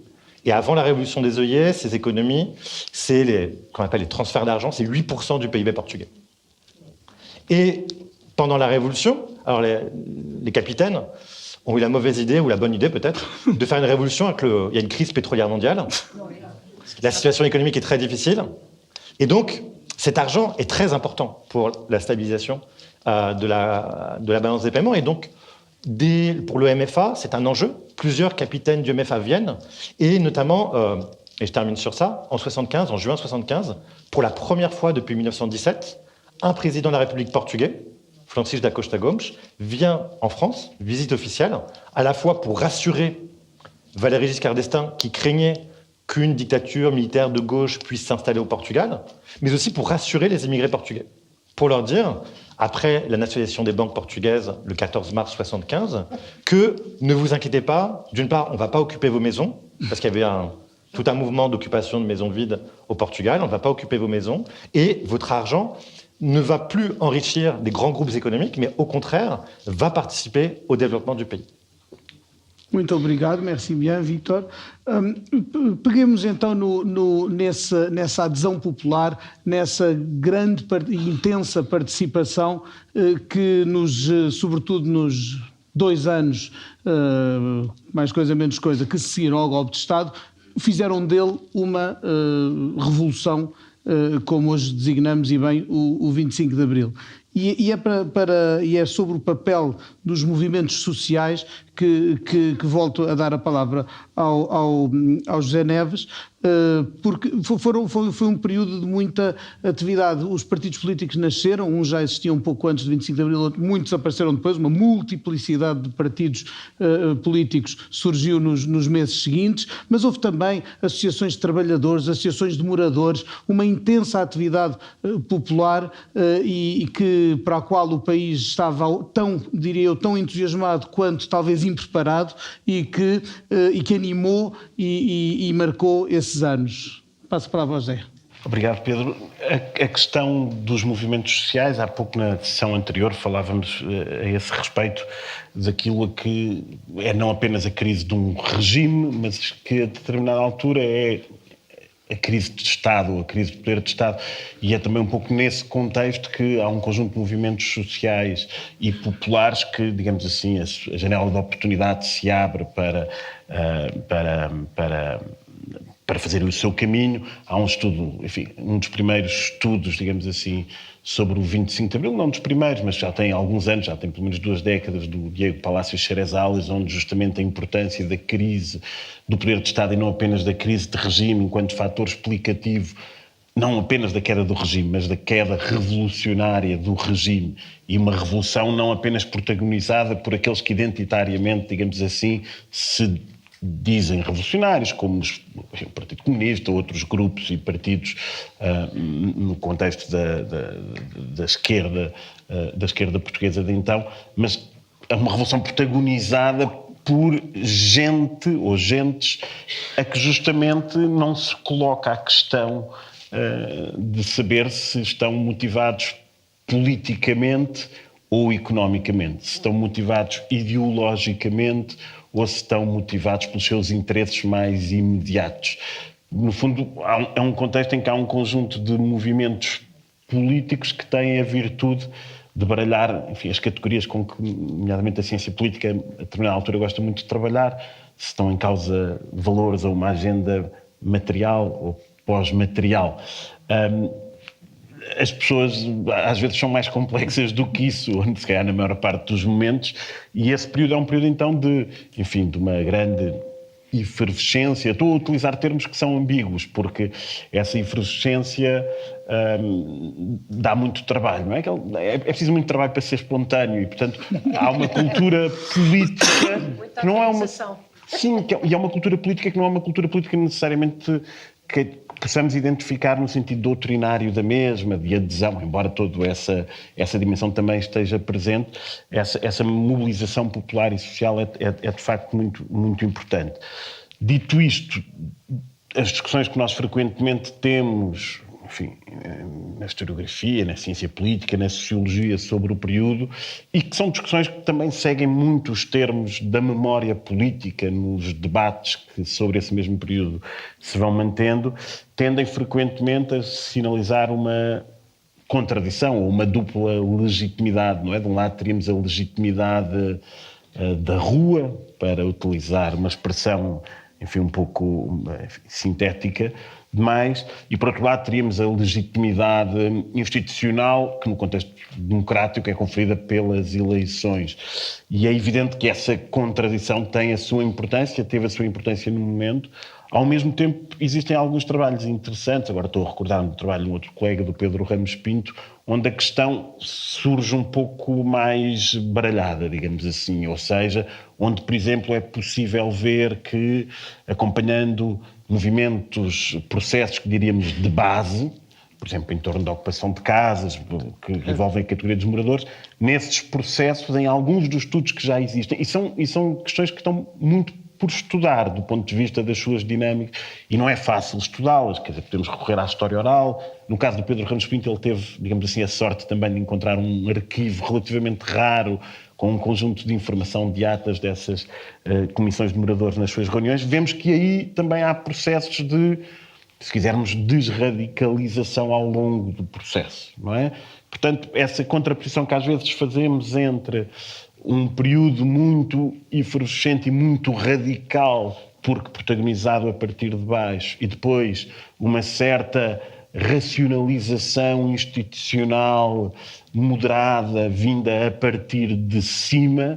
Et avant la révolution des œillets, ces économies, c'est qu'on appelle les transferts d'argent, c'est 8% du PIB portugais. Et pendant la révolution, alors les capitaines ont eu la mauvaise idée, ou la bonne idée peut-être, de faire une révolution il y a une crise pétrolière mondiale. La situation économique est très difficile. Et donc, cet argent est très important pour la stabilisation de la balance des paiements. Et donc, pour le MFA, c'est un enjeu. Plusieurs capitaines du MFA viennent, et notamment, et je termine sur ça, en juin 1975, pour la première fois depuis 1917, un président de la République portugais, Francisco da Costa Gomes, vient en France, visite officielle, à la fois pour rassurer Valéry Giscard d'Estaing, qui craignait qu'une dictature militaire de gauche puisse s'installer au Portugal, mais aussi pour rassurer les immigrés portugais. Pour leur dire, après la nationalisation des banques portugaises le 14 mars 1975, que ne vous inquiétez pas, d'une part, on ne va pas occuper vos maisons, parce qu'il y avait tout un mouvement d'occupation de maisons vides au Portugal, on ne va pas occuper vos maisons, et votre argent ne va plus enrichir des grands groupes économiques, mais au contraire, va participer au développement du pays. Muito obrigado, merci bien, Vítor. Peguemos então nessa adesão popular, nessa grande e intensa participação que sobretudo nos 2 anos, mais coisa menos coisa, que se seguiram ao golpe de Estado, fizeram dele uma revolução, como hoje designamos e bem o 25 de Abril. E é sobre o papel dos movimentos sociais que volto a dar a palavra ao José Neves, porque foi um período de muita atividade. Os partidos políticos nasceram, uns já existiam um pouco antes do 25 de Abril, muitos apareceram depois, uma multiplicidade de partidos políticos surgiu nos meses seguintes, mas houve também associações de trabalhadores, associações de moradores, uma intensa atividade popular para a qual o país estava tão entusiasmado quanto talvez impreparado e que animou e marcou esses anos. Passo a palavra ao José. Obrigado, Pedro. A questão dos movimentos sociais, há pouco na sessão anterior falávamos a esse respeito daquilo que é não apenas a crise de um regime, mas que a determinada altura é a crise de Estado, a crise de poder de Estado, e é também um pouco nesse contexto que há um conjunto de movimentos sociais e populares que, digamos assim, a janela de oportunidade se abre para fazer o seu caminho. Há um estudo, enfim, um dos primeiros estudos, digamos assim, sobre o 25 de Abril, não dos primeiros, mas já tem alguns anos, já tem pelo menos 2 décadas, do Diego Palacios Xerezales, onde justamente a importância da crise do poder de Estado e não apenas da crise de regime enquanto fator explicativo, não apenas da queda do regime, mas da queda revolucionária do regime, e uma revolução não apenas protagonizada por aqueles que identitariamente, digamos assim, se dizem revolucionários, como o Partido Comunista, outros grupos e partidos no contexto da esquerda portuguesa de então, mas é uma revolução protagonizada por gente ou gentes a que justamente não se coloca a questão de saber se estão motivados politicamente ou economicamente, se estão motivados ideologicamente ou se estão motivados pelos seus interesses mais imediatos. No fundo, é um contexto em que há um conjunto de movimentos políticos que têm a virtude de baralhar, enfim, as categorias com que, nomeadamente a ciência política, a determinada altura gosta muito de trabalhar, se estão em causa valores ou uma agenda material ou pós-material. As pessoas às vezes são mais complexas do que isso, onde se calhar na maior parte dos momentos, e esse período é um período então de uma grande efervescência. Estou a utilizar termos que são ambíguos, porque essa efervescência dá muito trabalho, não é? É preciso muito trabalho para ser espontâneo e, portanto, há uma cultura política que não é uma... Sim, e é uma cultura política que não é uma cultura política necessariamente que possamos identificar no sentido doutrinário da mesma, de adesão, embora toda essa dimensão também esteja presente, essa mobilização popular e social é de facto muito, muito importante. Dito isto, as discussões que nós frequentemente temos, enfim, na historiografia, na ciência política, na sociologia sobre o período, e que são discussões que também seguem muito os termos da memória política nos debates que sobre esse mesmo período se vão mantendo, tendem frequentemente a sinalizar uma contradição ou uma dupla legitimidade, não é? De um lado teríamos a legitimidade da rua, para utilizar uma expressão, enfim, um pouco sintética. demais, e por outro lado teríamos a legitimidade institucional, que no contexto democrático é conferida pelas eleições. E é evidente que essa contradição tem a sua importância, teve a sua importância no momento. Ao mesmo tempo, existem alguns trabalhos interessantes, agora estou a recordar-me do trabalho de um outro colega, do Pedro Ramos Pinto, onde a questão surge um pouco mais baralhada, digamos assim, ou seja, onde, por exemplo, é possível ver que, acompanhando movimentos, processos que diríamos de base, por exemplo, em torno da ocupação de casas, que envolvem a categoria dos moradores, nesses processos, em alguns dos estudos que já existem, e são questões que estão muito por estudar, do ponto de vista das suas dinâmicas, e não é fácil estudá-las, quer dizer, podemos recorrer à história oral. No caso do Pedro Ramos Pinto, ele teve, digamos assim, a sorte também de encontrar um arquivo relativamente raro, com um conjunto de informação de atas dessas comissões de moradores nas suas reuniões. Vemos que aí também há processos de, se quisermos, desradicalização ao longo do processo, não é? Portanto, essa contraposição que às vezes fazemos entre um período muito efervescente e muito radical, porque protagonizado a partir de baixo, e depois uma certa racionalização institucional moderada, vinda a partir de cima,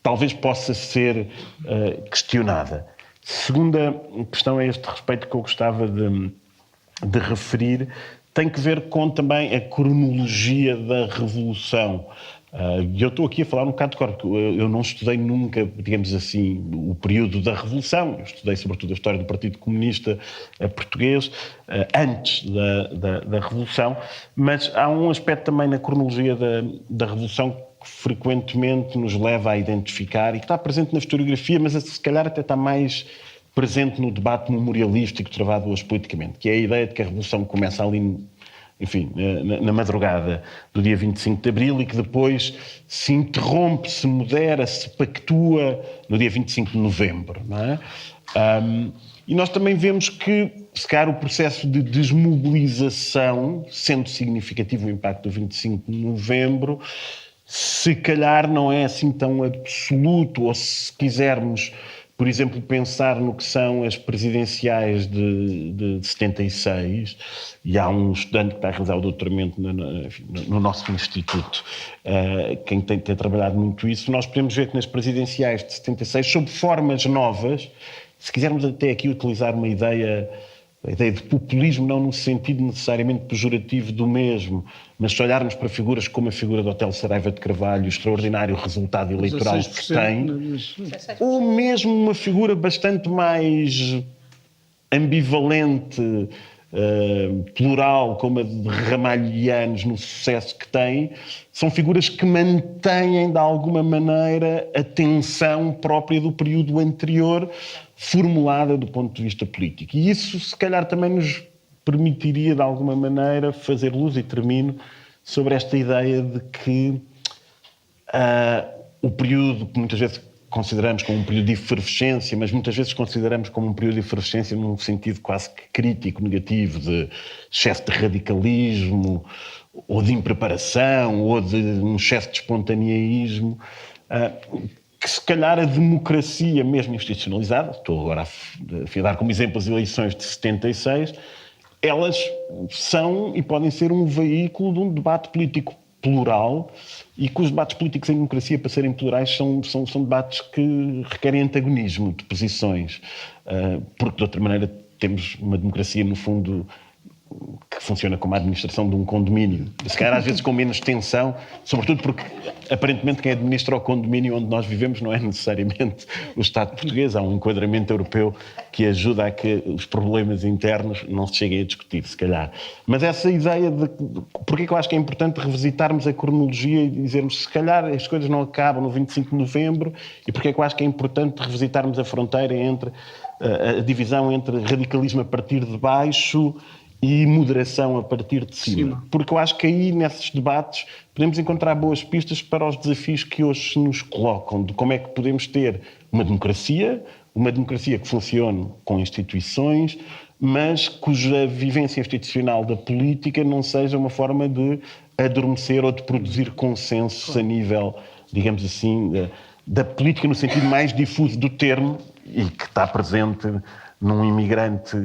talvez possa ser questionada. Segunda questão a este respeito que eu gostava de referir, tem que ver com também a cronologia da Revolução. Eu estou aqui a falar um bocado de cor, porque eu não estudei nunca, digamos assim, o período da Revolução. Eu estudei sobretudo a história do Partido Comunista Português antes da Revolução, mas há um aspecto também na cronologia da Revolução que frequentemente nos leva a identificar e que está presente na historiografia, mas se calhar até está mais presente no debate memorialístico travado hoje politicamente, que é a ideia de que a Revolução começa ali, enfim, na madrugada do dia 25 de Abril e que depois se interrompe, se modera, se pactua no dia 25 de Novembro, não é? E nós também vemos que, se calhar, o processo de desmobilização, sendo significativo o impacto do 25 de Novembro, se calhar não é assim tão absoluto, ou se quisermos, por exemplo, pensar no que são as presidenciais de 76, e há um estudante que está a realizar o doutoramento no nosso instituto, quem tem trabalhado muito isso, nós podemos ver que nas presidenciais de 76, sob formas novas, se quisermos até aqui utilizar uma ideia, a ideia de populismo, não no sentido necessariamente pejorativo do mesmo, mas se olharmos para figuras como a figura do Otelo Saraiva de Carvalho, o extraordinário resultado eleitoral que tem, ou mesmo uma figura bastante mais ambivalente, plural, como a de Ramalhianos no sucesso que tem, são figuras que mantêm de alguma maneira a tensão própria do período anterior, formulada do ponto de vista político. E isso, se calhar, também nos permitiria, de alguma maneira, fazer luz, e termino, sobre esta ideia de que o período que muitas vezes consideramos como um período de efervescência, mas muitas vezes consideramos como um período de efervescência num sentido quase que crítico, negativo, de excesso de radicalismo, ou de impreparação, ou de um excesso de espontaneísmo, que se calhar a democracia mesmo institucionalizada, estou agora a dar como exemplo as eleições de 76, elas são e podem ser um veículo de um debate político plural, e que os debates políticos em democracia, para serem plurais, são debates que requerem antagonismo de posições, porque de outra maneira temos uma democracia, no fundo, que funciona como a administração de um condomínio. Se calhar às vezes com menos tensão, sobretudo porque aparentemente quem administra o condomínio onde nós vivemos não é necessariamente o Estado português. Há um enquadramento europeu que ajuda a que os problemas internos não se cheguem a discutir, se calhar. Mas essa ideia de... Porque é que eu acho que é importante revisitarmos a cronologia e dizermos se calhar as coisas não acabam no 25 de Novembro, e porque é que eu acho que é importante revisitarmos a fronteira entre a divisão entre radicalismo a partir de baixo e moderação a partir de cima. Porque eu acho que aí, nesses debates, podemos encontrar boas pistas para os desafios que hoje se nos colocam, de como é que podemos ter uma democracia que funcione com instituições, mas cuja vivência institucional da política não seja uma forma de adormecer ou de produzir consensos a nível, digamos assim, da política no sentido mais difuso do termo, e que está presente num imigrante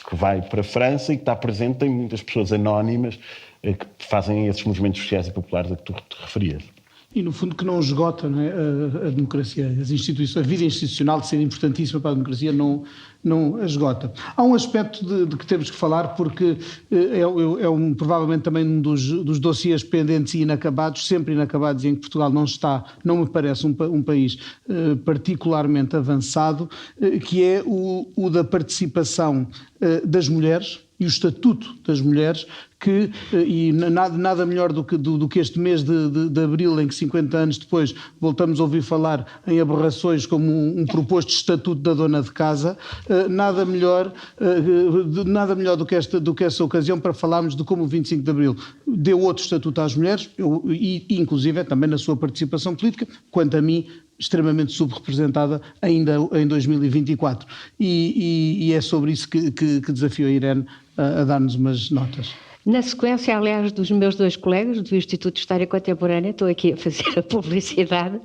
que vai para a França e que está presente em muitas pessoas anónimas que fazem esses movimentos sociais e populares a que tu te referias. E, no fundo, que não esgota, não é, a democracia. As instituições, a vida institucional, de ser importantíssima para a democracia, não a esgota. Há um aspecto de que temos que falar, porque provavelmente também um dos dossiês pendentes e inacabados, sempre inacabados, em que Portugal não me parece um país particularmente avançado, que é o da participação das mulheres e o estatuto das mulheres, e nada melhor do que este mês de abril, em que 50 anos depois voltamos a ouvir falar em aberrações como um proposto estatuto da dona de casa, nada melhor do que essa ocasião para falarmos de como o 25 de abril deu outro estatuto às mulheres, e inclusive também na sua participação política, quanto a mim, extremamente subrepresentada ainda em 2024. E é sobre isso que desafio a Irene a dar-nos umas notas. Na sequência, aliás, dos meus 2 colegas do Instituto de História Contemporânea, estou aqui a fazer a publicidade,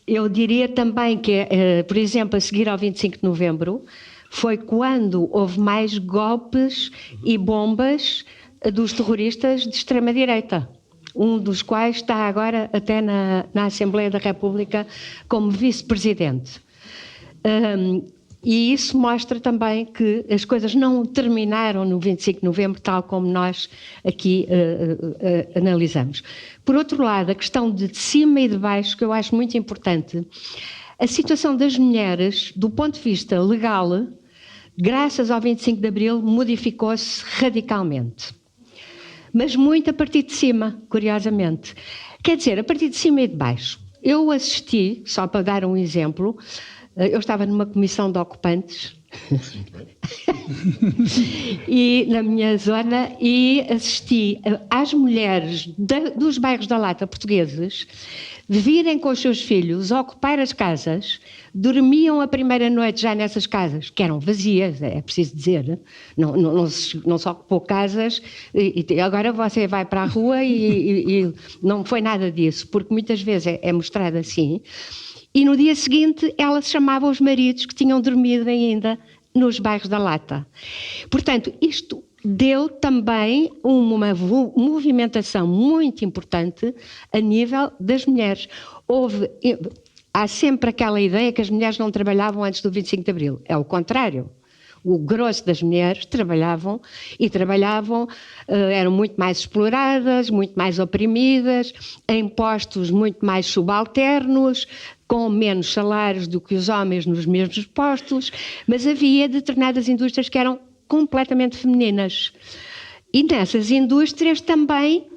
eu diria também que, por exemplo, a seguir ao 25 de novembro, foi quando houve mais golpes e bombas dos terroristas de extrema-direita, um dos quais está agora até na Assembleia da República como vice-presidente. E isso mostra também que as coisas não terminaram no 25 de novembro, tal como nós aqui analisamos. Por outro lado, a questão de cima e de baixo, que eu acho muito importante, a situação das mulheres, do ponto de vista legal, graças ao 25 de abril, modificou-se radicalmente. Mas muito a partir de cima, curiosamente. Quer dizer, a partir de cima e de baixo. Eu assisti, só para dar um exemplo, eu estava numa comissão de ocupantes e na minha zona, e assisti às mulheres dos bairros da Lata portugueses virem com os seus filhos ocupar as casas, dormiam a primeira noite já nessas casas, que eram vazias, é preciso dizer, não se ocupou casas e agora você vai para a rua e não foi nada disso, porque muitas vezes é mostrado assim. E no dia seguinte ela chamava os maridos que tinham dormido ainda nos bairros da Lata. Portanto, isto deu também uma movimentação muito importante a nível das mulheres. Há sempre aquela ideia que as mulheres não trabalhavam antes do 25 de abril. É o contrário. O grosso das mulheres trabalhavam, eram muito mais exploradas, muito mais oprimidas, em postos muito mais subalternos, com menos salários do que os homens nos mesmos postos, mas havia determinadas indústrias que eram completamente femininas. E nessas indústrias também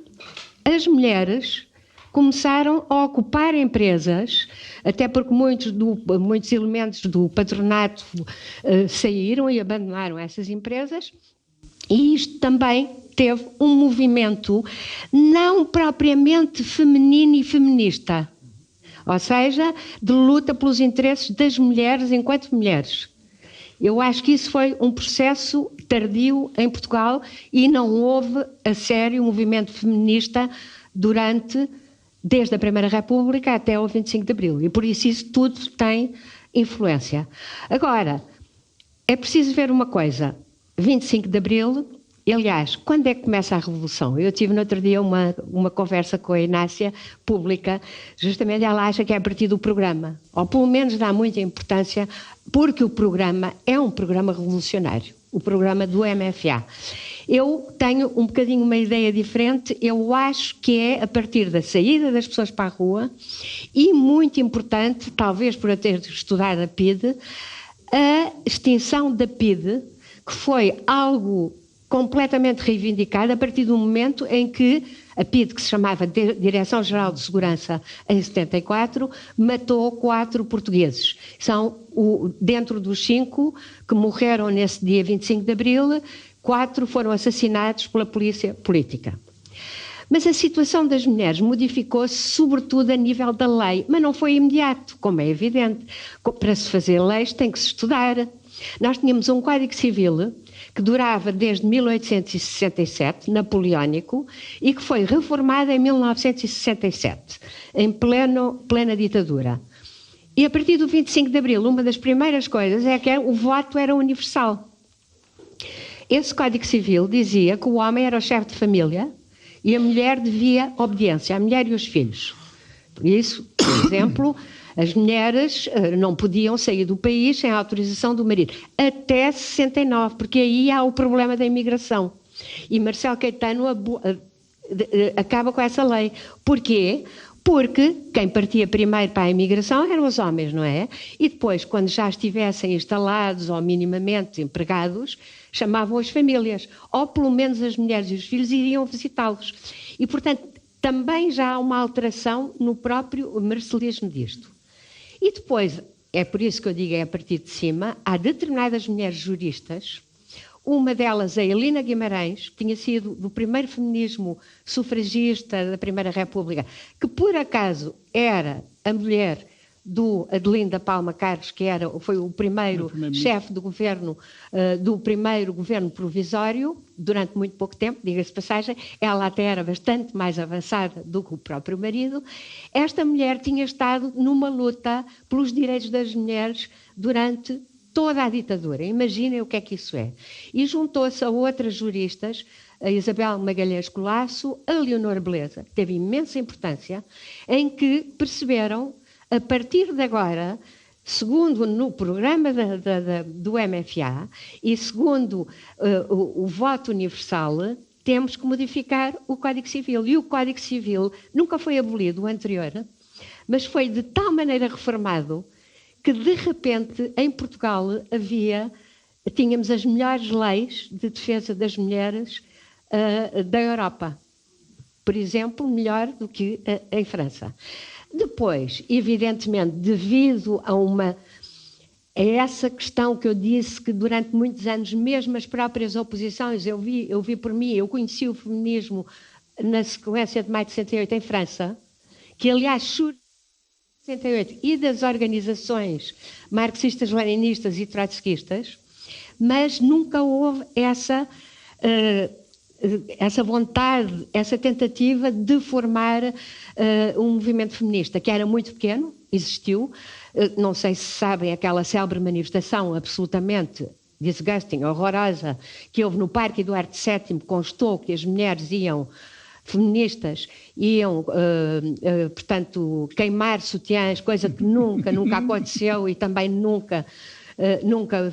as mulheres começaram a ocupar empresas, até porque muitos elementos do patronato saíram e abandonaram essas empresas, e isto também teve um movimento não propriamente feminino e feminista, ou seja, de luta pelos interesses das mulheres enquanto mulheres. Eu acho que isso foi um processo tardio em Portugal e não houve a sério movimento feminista desde a Primeira República até o 25 de abril. E por isso tudo tem influência. Agora, é preciso ver uma coisa. 25 de abril, aliás, quando é que começa a Revolução? Eu tive no outro dia uma conversa com a Inácia pública, justamente ela acha que é a partir do programa, ou pelo menos dá muita importância, porque o programa é um programa revolucionário, o programa do MFA. Eu tenho um bocadinho uma ideia diferente, eu acho que é a partir da saída das pessoas para a rua e, muito importante, talvez por eu ter estudado a PIDE, a extinção da PIDE, que foi algo completamente reivindicado a partir do momento em que a PIDE, que se chamava Direção-Geral de Segurança em 74, matou 4 portugueses. São, dentro dos 5 que morreram nesse dia 25 de abril, 4 foram assassinados pela polícia política. Mas a situação das mulheres modificou-se sobretudo a nível da lei, mas não foi imediato, como é evidente. Para se fazer leis tem que se estudar. Nós tínhamos um Código Civil que durava desde 1867, napoleónico, e que foi reformado em 1967, em plena ditadura. E a partir do 25 de Abril, uma das primeiras coisas é que o voto era universal. Esse Código Civil dizia que o homem era o chefe de família e a mulher devia obediência, a mulher e os filhos. Por isso, por exemplo, as mulheres não podiam sair do país sem a autorização do marido, até 69, porque aí há o problema da imigração. E Marcelo Caetano acaba com essa lei. Porquê? Porque quem partia primeiro para a imigração eram os homens, não é? E depois, quando já estivessem instalados ou minimamente empregados, chamavam as famílias, ou pelo menos as mulheres e os filhos iriam visitá-los. E, portanto, também já há uma alteração no próprio marcelismo disto. E depois, é por isso que eu digo é a partir de cima, há determinadas mulheres juristas, uma delas, a Helena Guimarães, que tinha sido do primeiro feminismo sufragista da Primeira República, que por acaso era a mulher do Adelinda Palma Carlos, que foi o primeiro chefe do governo, do primeiro governo provisório, durante muito pouco tempo, diga-se de passagem, ela até era bastante mais avançada do que o próprio marido. Esta mulher tinha estado numa luta pelos direitos das mulheres durante toda a ditadura. Imaginem o que é que isso é. E juntou-se a outras juristas, a Isabel Magalhães Colasso, a Leonor Beleza, que teve imensa importância, em que perceberam, a partir de agora, segundo no programa do MFA e segundo o voto universal, temos que modificar o Código Civil. E o Código Civil nunca foi abolido, o anterior, mas foi de tal maneira reformado que, de repente, em Portugal tínhamos as melhores leis de defesa das mulheres da Europa. Por exemplo, melhor do que em França. Depois, evidentemente, devido a essa questão que eu disse que durante muitos anos, mesmo as próprias oposições, eu vi por mim, eu conheci o feminismo na sequência de maio de 68 em França, que aliás surge 68 e das organizações marxistas, leninistas e trotskistas, mas nunca houve essa vontade, essa tentativa de formar um movimento feminista, que era muito pequeno, existiu. Não sei se sabem aquela célebre manifestação absolutamente disgusting, horrorosa, que houve no Parque Eduardo VII, constou que as mulheres feministas iam, portanto, queimar sutiãs, coisa que nunca aconteceu e também nunca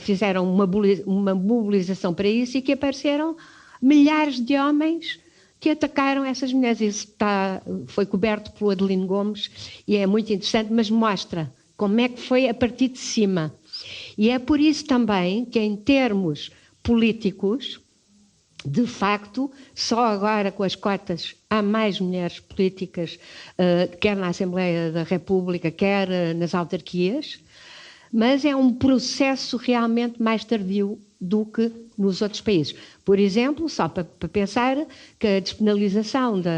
fizeram uma mobilização para isso, e que apareceram milhares de homens que atacaram essas mulheres. Isso foi coberto pelo Adelino Gomes e é muito interessante, mas mostra como é que foi a partir de cima. E é por isso também que, em termos políticos, de facto, só agora com as cotas há mais mulheres políticas, quer na Assembleia da República, quer nas autarquias, mas é um processo realmente mais tardio do que nos outros países. Por exemplo, só para pensar que a despenalização da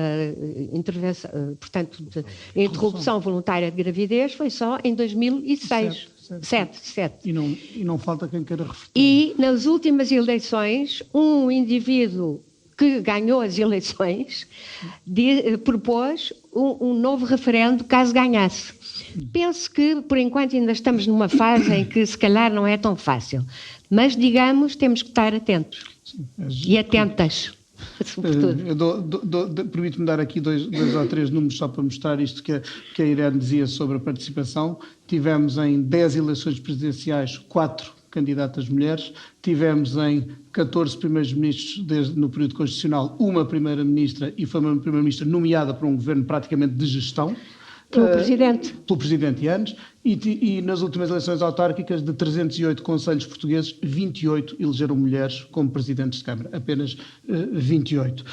interrupção voluntária de gravidez foi só em 2006. Sete. E não falta quem queira refutar. E nas últimas eleições, um indivíduo que ganhou as eleições propôs um novo referendo caso ganhasse. Penso que, por enquanto, ainda estamos numa fase em que, se calhar, não é tão fácil. Mas, digamos, temos que estar atentos. Sim, e atentas, sobretudo. Permite-me dar aqui dois ou três números só para mostrar isto que a Irene dizia sobre a participação. Tivemos em 10 eleições presidenciais 4 candidatas mulheres, tivemos em 14 primeiros-ministros no período constitucional uma primeira-ministra, e foi uma primeira-ministra nomeada para um governo praticamente de gestão. Pelo Presidente. Pelo Presidente e anos. E nas últimas eleições autárquicas, de 308 conselhos portugueses, 28 elegeram mulheres como presidentes de Câmara, apenas 28.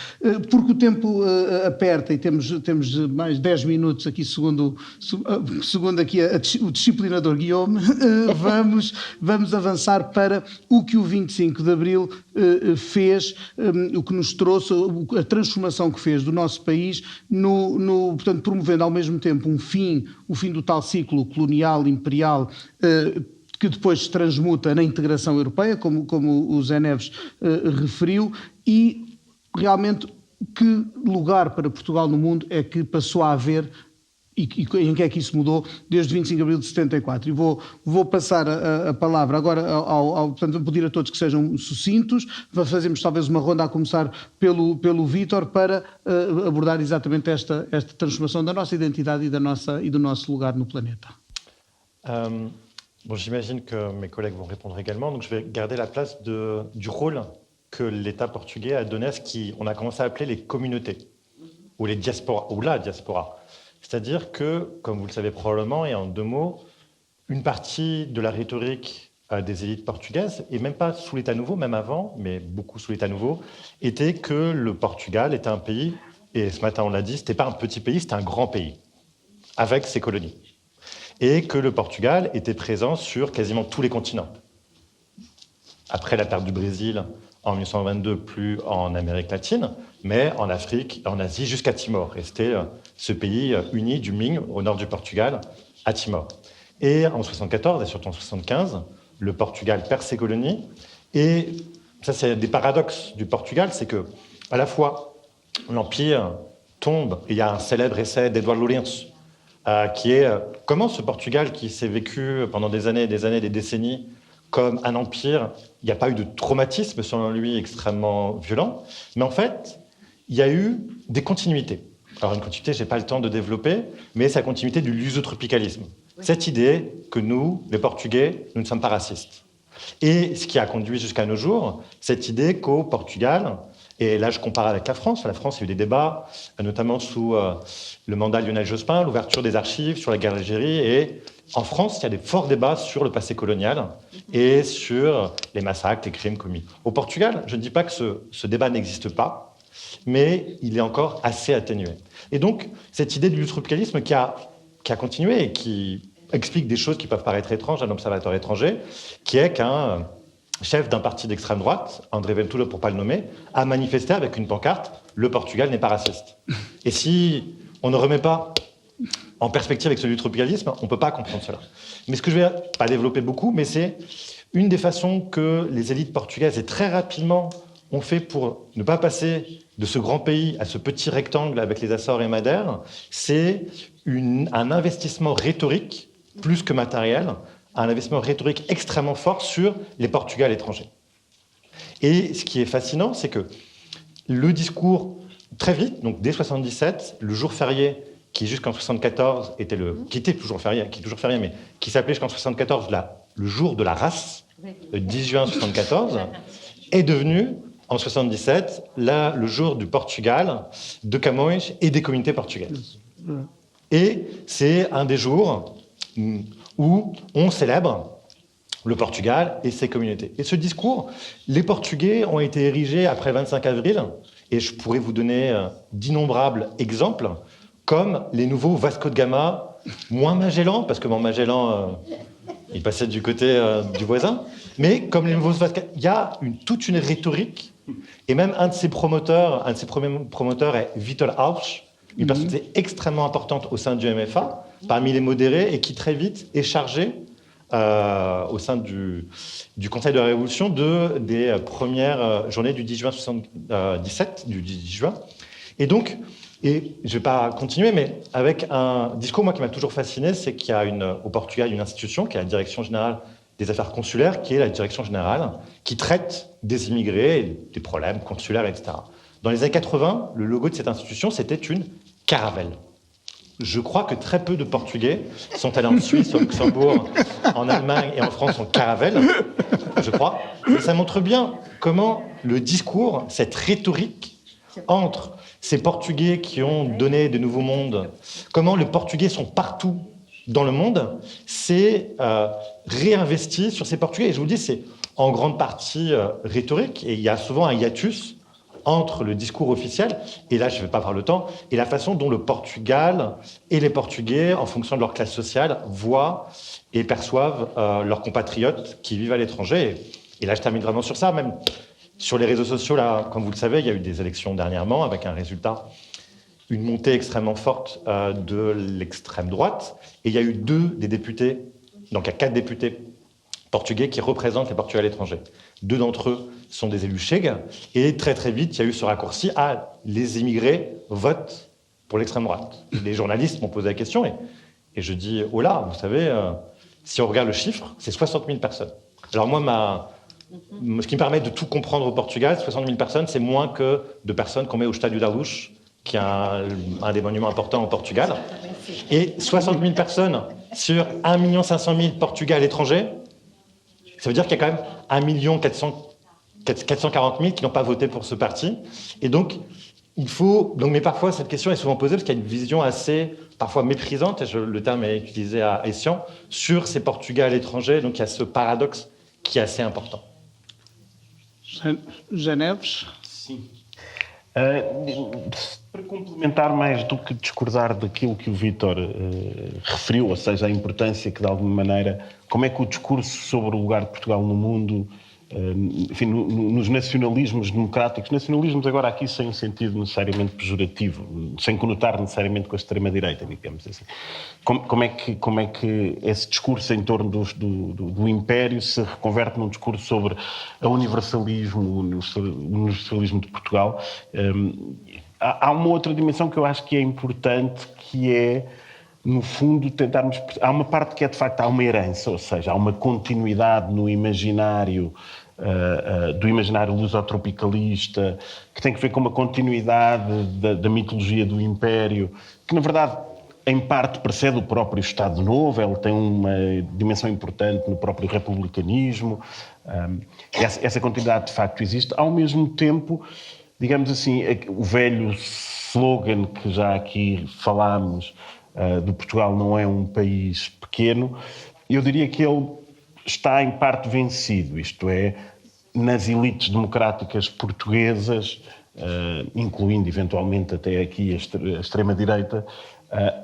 Porque o tempo aperta e temos mais 10 minutos aqui, segundo aqui o disciplinador Guillaume, vamos avançar para o que o 25 de Abril fez, o que nos trouxe, a transformação que fez do nosso país, portanto, promovendo ao mesmo tempo o fim do tal ciclo colonial, imperial, que depois se transmuta na integração europeia, como o Zé Neves referiu, e realmente que lugar para Portugal no mundo é que passou a haver e em que é que isso mudou desde 25 de abril de 74. E vou passar a palavra agora portanto, vou pedir a todos que sejam sucintos. Fazemos talvez uma ronda a começar pelo Vítor para abordar exatamente esta transformação da nossa identidade e do nosso lugar no planeta. Bon, j'imagine que mes collègues vont répondre également, donc je vais garder la place du rôle que l'État portugais a donné à ce qu'on a commencé à appeler les communautés, ou les diasporas, ou la diaspora. C'est-à-dire que, comme vous le savez probablement, et en 2 mots, une partie de la rhétorique des élites portugaises, et même pas sous l'État nouveau, même avant, mais beaucoup sous l'État nouveau, était que le Portugal était un pays, et ce matin on l'a dit, c'était pas un petit pays, c'était un grand pays, avec ses colonies. Et que le Portugal était présent sur quasiment tous les continents. Après la perte du Brésil en 1922, plus en Amérique latine, mais en Afrique, en Asie, jusqu'à Timor. Et c'était ce pays uni du Ming, au nord du Portugal, à Timor. Et en 1974, et surtout en 1975, le Portugal perd ses colonies. Et ça, c'est des paradoxes du Portugal, c'est que à la fois, l'Empire tombe, et il y a un célèbre essai d'Eduardo Lourenço, qui est comment ce Portugal qui s'est vécu pendant des années, des décennies, comme un empire, il n'y a pas eu de traumatisme, selon lui, extrêmement violent, mais en fait, il y a eu des continuités. Alors une continuité, je n'ai pas le temps de développer, mais c'est la continuité du lusotropicalisme. Cette idée que nous, les Portugais, nous ne sommes pas racistes. Et ce qui a conduit jusqu'à nos jours, cette idée qu'au Portugal, et là je compare avec la France, il y a eu des débats, notamment sous le mandat de Lionel Jospin, l'ouverture des archives sur la guerre d'Algérie, et en France, il y a des forts débats sur le passé colonial et sur les massacres, les crimes commis. Au Portugal, je ne dis pas que ce débat n'existe pas, mais il est encore assez atténué. Et donc, cette idée du lusotropicalisme qui a continué et qui explique des choses qui peuvent paraître étranges à un observateur étranger, qui est qu'un chef d'un parti d'extrême droite, André Ventura pour ne pas le nommer, a manifesté avec une pancarte « Le Portugal n'est pas raciste ». Et si on ne remet pas en perspective avec ce lusotropicalisme, on ne peut pas comprendre cela. Mais ce que je ne vais pas développer beaucoup, mais c'est une des façons que les élites portugaises, et très rapidement, ont fait pour ne pas passer de ce grand pays à ce petit rectangle avec les Açores et Madère, c'est un investissement rhétorique, plus que matériel, un investissement rhétorique extrêmement fort sur les Portugais à l'étranger. Et ce qui est fascinant, c'est que le discours, très vite, donc dès 1977, le jour férié, qui jusqu'en 1974 qui était toujours férié, mais qui s'appelait jusqu'en 1974 le jour de la race, le 10 juin 1974, est devenu en 1977 le jour du Portugal, de Camões et des communautés portugaises. Et c'est un des jours où on célèbre le Portugal et ses communautés. Et ce discours, les Portugais ont été érigés après le 25 avril, et je pourrais vous donner d'innombrables exemples, comme les nouveaux Vasco de Gama, moins Magellan, parce que mon Magellan, il passait du côté du voisin, mais comme les nouveaux Vasco, il y a toute une rhétorique, et même un de ses premiers promoteurs est Vitor Alves, une personnalité extrêmement importante au sein du MFA, parmi les modérés, et qui très vite est chargé, au sein du Conseil de la Révolution, des premières journées du 10 juin 1977, du 10 juin. Et donc, et je ne vais pas continuer, mais avec un discours, moi, qui m'a toujours fasciné, c'est qu'il y a au Portugal une institution qui est la Direction générale des affaires consulaires, qui est la direction générale qui traite des immigrés, des problèmes consulaires, etc. Dans les années 80, le logo de cette institution, c'était une caravelle. Je crois que très peu de Portugais sont allés en Suisse, au Luxembourg, en Allemagne et en France en caravelle, je crois. Et ça montre bien comment le discours, cette rhétorique entre ces Portugais qui ont donné de nouveaux mondes, comment les Portugais sont partout dans le monde, c'est réinvesti sur ces Portugais. Et je vous le dis, c'est en grande partie rhétorique, et il y a souvent un hiatus entre le discours officiel, et là je ne vais pas avoir le temps, et la façon dont le Portugal et les Portugais, en fonction de leur classe sociale, voient et perçoivent leurs compatriotes qui vivent à l'étranger. Et là je termine vraiment sur ça, même sur les réseaux sociaux, là, comme vous le savez, il y a eu des élections dernièrement, avec un résultat, une montée extrêmement forte de l'extrême droite, et il y a eu 2 des députés, donc il y a 4 députés portugais qui représentent les Portugais à l'étranger. 2 d'entre eux sont des élus Chega, et très très vite, il y a eu ce raccourci à les immigrés votent pour l'extrême droite. Les journalistes m'ont posé la question et je dis, oh là, vous savez, si on regarde le chiffre, c'est 60 000 personnes. Alors moi, ce qui me permet de tout comprendre au Portugal, 60 000 personnes, c'est moins que de personnes qu'on met au Estádio da Luz, qui est un des monuments importants au Portugal. Et 60 000 personnes sur 1 500 000 Portugais à l'étranger, ça veut dire qu'il y a quand même 1 440 000 qui n'ont pas voté pour ce parti. Et donc, mais parfois, cette question est souvent posée parce qu'il y a une vision assez, parfois méprisante, et le terme est utilisé à Essian, sur ces Portugais à l'étranger. Donc, il y a ce paradoxe qui est assez important. Janeves? Sim. Para complementar mais do que discordar daquilo que o Vítor referiu, ou seja, a importância que, de alguma maneira, como é que o discurso sobre o lugar de Portugal no mundo, enfim, nos nacionalismos democráticos, nacionalismos agora aqui sem um sentido necessariamente pejorativo, sem conotar necessariamente com a extrema-direita, digamos assim. Como é que esse discurso em torno do Império se reconverte num discurso sobre o universalismo, o universalismo de Portugal? Há uma outra dimensão que eu acho que é importante, que é, no fundo, tentarmos... Há uma parte que é, de facto, há uma herança, ou seja, há uma continuidade no imaginário, do imaginário lusotropicalista, que tem que ver com uma continuidade da mitologia do Império, que, na verdade, em parte precede o próprio Estado Novo, ele tem uma dimensão importante no próprio republicanismo. Essa continuidade, de facto, existe. Ao mesmo tempo, digamos assim, o velho slogan que já aqui falámos, do Portugal não é um país pequeno, eu diria que ele está em parte vencido, isto é, nas elites democráticas portuguesas, incluindo eventualmente até aqui a extrema-direita,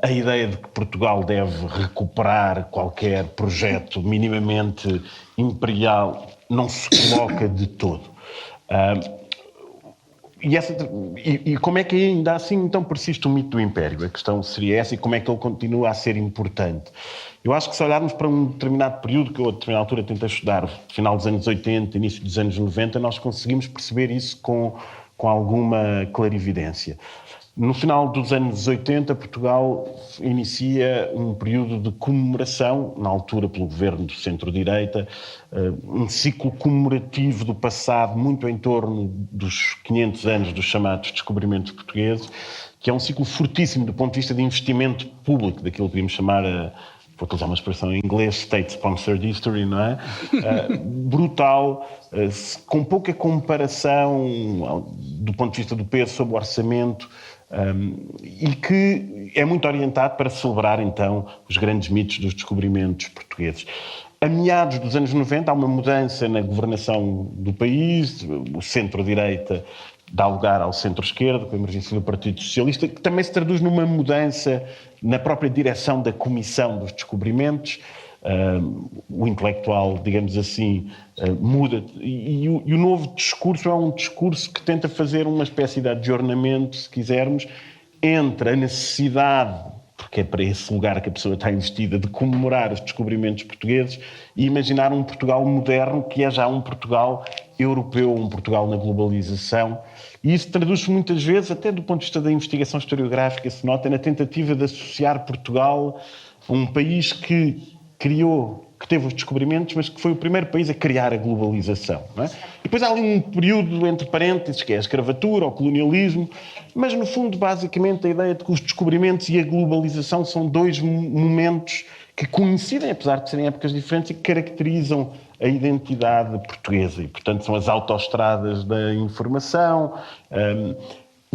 a ideia de que Portugal deve recuperar qualquer projeto minimamente imperial não se coloca de todo. E como é que ainda assim então persiste o mito do Império? A questão seria essa, e como é que ele continua a ser importante? Eu acho que se olharmos para um determinado período, que eu a determinada altura tentei estudar, final dos anos 80, início dos anos 90, nós conseguimos perceber isso com alguma clarividência. No final dos anos 80, Portugal inicia um período de comemoração, na altura pelo governo do centro-direita, um ciclo comemorativo do passado, muito em torno dos 500 anos dos chamados descobrimentos portugueses, que é um ciclo fortíssimo do ponto de vista de investimento público, daquilo que podíamos chamar, vou utilizar uma expressão em inglês, state-sponsored history, não é? Brutal, com pouca comparação do ponto de vista do peso sobre o orçamento, e que é muito orientado para celebrar, então, os grandes mitos dos descobrimentos portugueses. A meados dos anos 90 há uma mudança na governação do país, o centro-direita dá lugar ao centro-esquerda, com a emergência do Partido Socialista, que também se traduz numa mudança na própria direção da Comissão dos Descobrimentos. O intelectual, digamos assim, muda. E o novo discurso é um discurso que tenta fazer uma espécie de adjornamento, se quisermos, entre a necessidade, porque é para esse lugar que a pessoa está investida, de comemorar os descobrimentos portugueses e imaginar um Portugal moderno, que é já um Portugal europeu, um Portugal na globalização. E isso traduz-se muitas vezes, até do ponto de vista da investigação historiográfica, se nota, na tentativa de associar Portugal a um país que teve os descobrimentos, mas que foi o primeiro país a criar a globalização. Não é? E depois há ali um período entre parênteses, que é a escravatura, o colonialismo, mas no fundo, basicamente, a ideia de que os descobrimentos e a globalização são dois momentos que coincidem, apesar de serem épocas diferentes, e que caracterizam a identidade portuguesa. E, portanto, são as autoestradas da informação.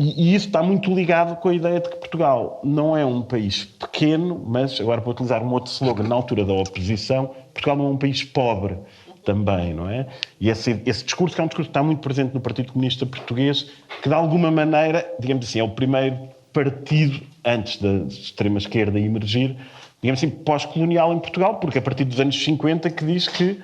E isso está muito ligado com a ideia de que Portugal não é um país pequeno, mas, agora para utilizar um outro slogan, na altura da oposição, Portugal não é um país pobre também, não é? E esse discurso, que é um discurso que está muito presente no Partido Comunista Português, que de alguma maneira, digamos assim, é o primeiro partido, antes da extrema-esquerda emergir, digamos assim, pós-colonial em Portugal, porque a partir dos anos 50 que diz que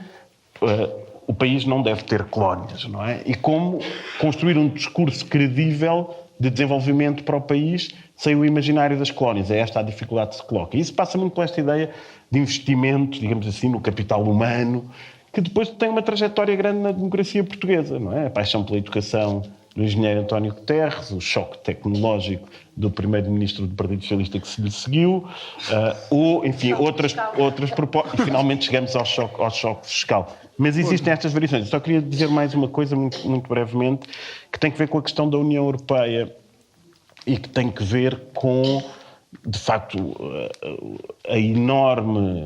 o país não deve ter colónias, não é? E como construir um discurso credível de desenvolvimento para o país sem o imaginário das colónias. É esta a dificuldade que se coloca. E isso passa muito por esta ideia de investimento, digamos assim, no capital humano, que depois tem uma trajetória grande na democracia portuguesa, não é? A paixão pela educação do engenheiro António Guterres, o choque tecnológico do primeiro-ministro do Partido Socialista que se lhe seguiu, ou, enfim, outras propostas. Finalmente chegamos ao choque fiscal. Mas existem estas variações. Eu só queria dizer mais uma coisa, muito brevemente, que tem que ver com a questão da União Europeia e que tem que ver com, de facto, a enorme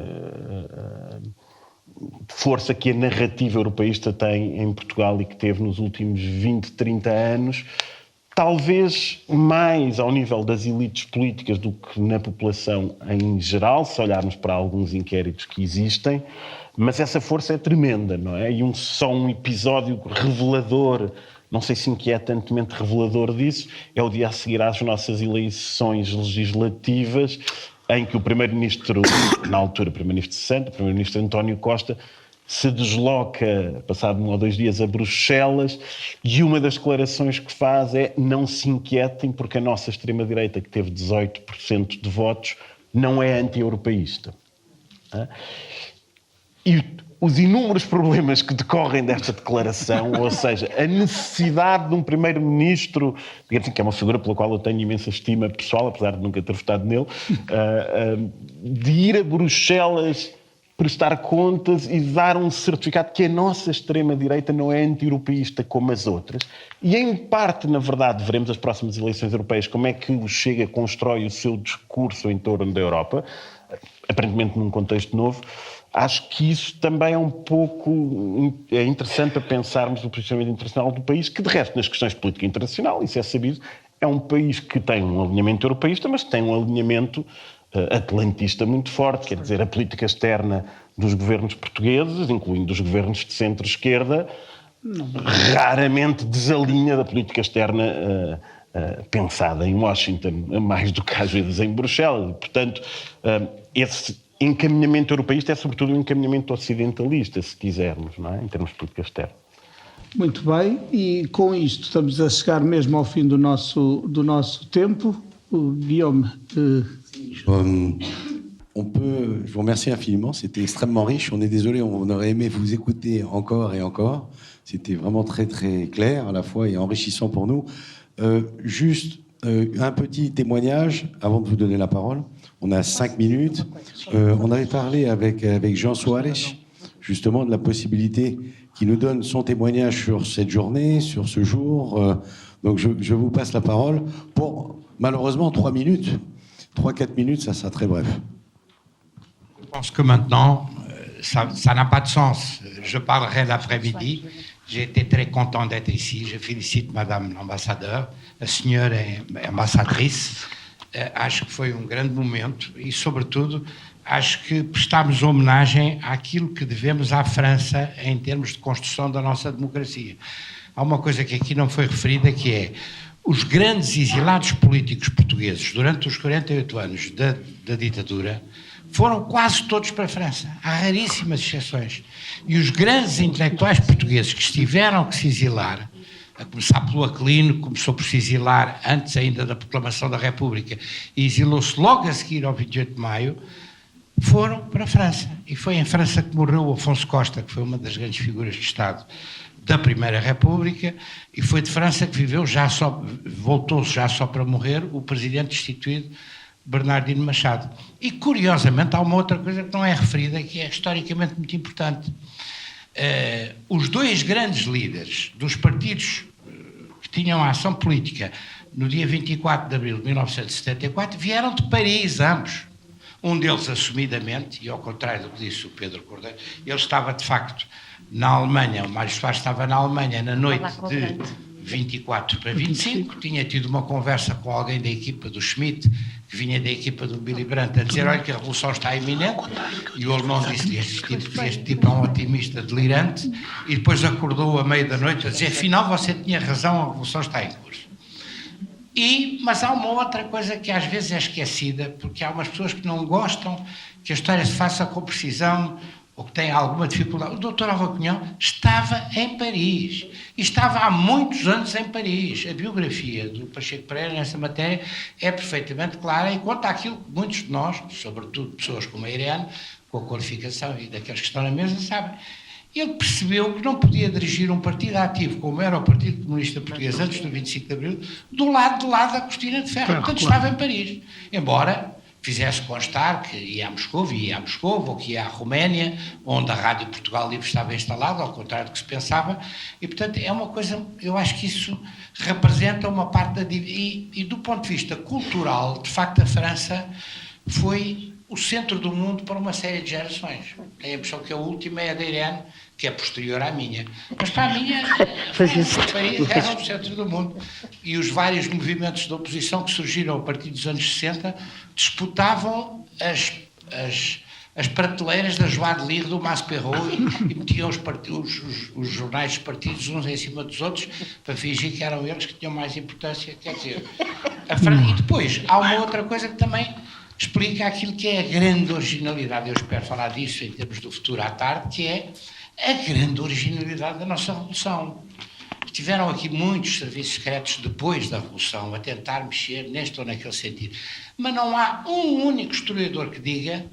força que a narrativa europeísta tem em Portugal e que teve nos últimos 20, 30 anos, talvez mais ao nível das elites políticas do que na população em geral, se olharmos para alguns inquéritos que existem, mas essa força é tremenda, não é? E só um episódio revelador, não sei se inquietantemente revelador disso, é o dia a seguir às nossas eleições legislativas, em que o primeiro-ministro, na altura primeiro-ministro Santos, o primeiro-ministro António Costa, se desloca, passado 1 ou 2 dias, a Bruxelas, e uma das declarações que faz é: não se inquietem porque a nossa extrema-direita, que teve 18% de votos, não é anti-europeísta. E os inúmeros problemas que decorrem desta declaração, ou seja, a necessidade de um primeiro-ministro, digamos assim, que é uma figura pela qual eu tenho imensa estima pessoal, apesar de nunca ter votado nele, de ir a Bruxelas prestar contas e dar um certificado que a nossa extrema-direita não é anti-europeísta como as outras. E, em parte, na verdade, veremos as próximas eleições europeias como é que o Chega constrói o seu discurso em torno da Europa, aparentemente num contexto novo. Acho que isso também é um pouco interessante a pensarmos o posicionamento internacional do país, que, de resto, nas questões de política internacional, isso é sabido, é um país que tem um alinhamento europeísta, mas que tem um alinhamento atlantista muito forte, quer dizer, a política externa dos governos portugueses, incluindo os governos de centro-esquerda, raramente desalinha da política externa pensada em Washington, mais do que às vezes em Bruxelas. Portanto, esse encaminhamento europeísta é sobretudo um encaminhamento ocidentalista, se quisermos, não é? Em termos de política externa. Muito bem, e com isto estamos a chegar mesmo ao fim do nosso tempo. Guillaume. Je vous remercie infiniment, c'était extrêmement riche. On est désolé, on aurait aimé vous écouter encore et encore. C'était vraiment très très clair à la fois et enrichissant pour nous. Juste un petit témoignage avant de vous donner la parole. On a 5 minutes. On avait parlé avec Jean Soares justement de la possibilité qu'il nous donne son témoignage sur cette journée, sur ce jour. Donc je vous passe la parole pour malheureusement 3 minutes. 3-4 minutes, ça sera très bref. Je pense que maintenant, ça n'a pas de sens. Je parlerai l'après-midi. J'ai été très content d'être ici. Je félicite Madame l'ambassadeur, a senhora ambassadrice. Acho que foi um grande momento e, sobretudo, acho que prestámos homenagem àquilo que devemos à França em termos de construção da nossa democracia. Há uma coisa que aqui não foi referida, que é os grandes exilados políticos portugueses durante os 48 anos da ditadura foram quase todos para a França. Há raríssimas exceções. E os grandes intelectuais portugueses que tiveram que se exilar, a começar pelo Aquilino, começou por se exilar antes ainda da proclamação da República e exilou-se logo a seguir ao 28 de maio, foram para a França. E foi em França que morreu o Afonso Costa, que foi uma das grandes figuras de Estado da Primeira República, e foi de França que voltou-se já só para morrer o presidente destituído Bernardino Machado. E, curiosamente, há uma outra coisa que não é referida, que é historicamente muito importante. Os dois grandes líderes dos partidos que tinham a ação política no dia 24 de abril de 1974 vieram de Paris, ambos. Um deles assumidamente, e ao contrário do que disse o Pedro Cordeiro, ele estava de facto na Alemanha, o Mário Soares estava na Alemanha na noite de 24 para 25, tinha tido uma conversa com alguém da equipa do Schmidt, que vinha da equipa do Willy Brandt, a dizer, olha que a revolução está iminente, e o alemão disse-lhe, este tipo é um otimista delirante, e depois acordou à meia da noite a dizer, afinal você tinha razão, a revolução está em curso. Mas há uma outra coisa que às vezes é esquecida, porque há umas pessoas que não gostam que a história se faça com precisão, ou que têm alguma dificuldade. O Dr. Álvaro Cunhal estava em Paris, e estava há muitos anos em Paris. A biografia do Pacheco Pereira nessa matéria é perfeitamente clara e conta aquilo que muitos de nós, sobretudo pessoas como a Irene, com a qualificação e daqueles que estão na mesa, sabem. ele percebeu que não podia dirigir um partido ativo, como era o Partido Comunista Português antes do 25 de Abril, do lado de lá da cortina de ferro. Portanto, estava em Paris. Embora fizesse constar que ia a Moscou, ou que ia à Roménia, onde a Rádio Portugal Livre estava instalada, ao contrário do que se pensava. E, portanto, é uma coisa, eu acho que isso representa uma parte da... E do ponto de vista cultural, de facto, a França foi o centro do mundo para uma série de gerações. Tenho a impressão que a última é a da Irene, que é posterior à minha. Mas para a minha, Paris era o centro do mundo. E os vários movimentos de oposição que surgiram a partir dos anos 60 disputavam as prateleiras da Joie de Lire, do Maspero, e metiam os jornais dos partidos uns em cima dos outros para fingir que eram eles que tinham mais importância. Quer dizer, e depois há uma outra coisa que também explica aquilo que é a grande originalidade, eu espero falar disso em termos do futuro à tarde, que é a grande originalidade da nossa Revolução. Tiveram aqui muitos serviços secretos depois da Revolução a tentar mexer neste ou naquele sentido, mas não há um único historiador que diga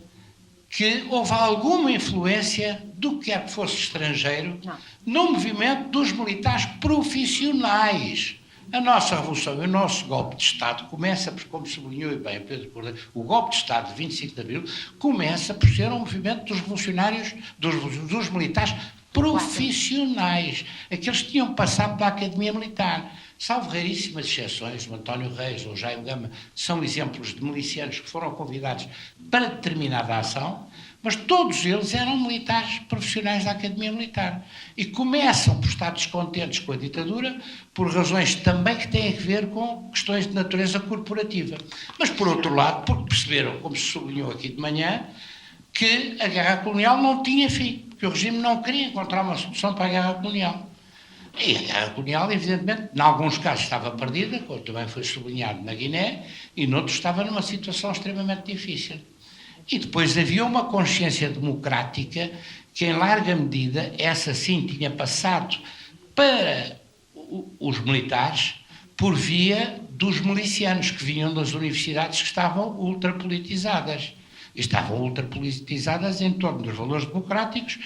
que houve alguma influência do que quer que fosse estrangeiro no movimento dos militares profissionais. A nossa Revolução e o nosso golpe de Estado começa, como sublinhou bem Pedro Cordeiro, o golpe de Estado de 25 de Abril começa por ser um movimento dos revolucionários, dos militares profissionais, aqueles que tinham passado pela Academia Militar. Salvo raríssimas exceções, o António Reis ou o Jaime Gama são exemplos de milicianos que foram convidados para determinada ação, mas todos eles eram militares profissionais da Academia Militar e começam por estar descontentes com a ditadura por razões também que têm a ver com questões de natureza corporativa. Mas, por outro lado, porque perceberam, como se sublinhou aqui de manhã, que a guerra colonial não tinha fim, porque o regime não queria encontrar uma solução para a guerra colonial. E a guerra colonial, evidentemente, em alguns casos estava perdida, como também foi sublinhado na Guiné, e noutros estava numa situação extremamente difícil. E depois havia uma consciência democrática que, em larga medida, essa sim tinha passado para os militares por via dos milicianos que vinham das universidades que estavam ultrapolitizadas. E estavam ultrapolitizadas em torno dos valores democráticos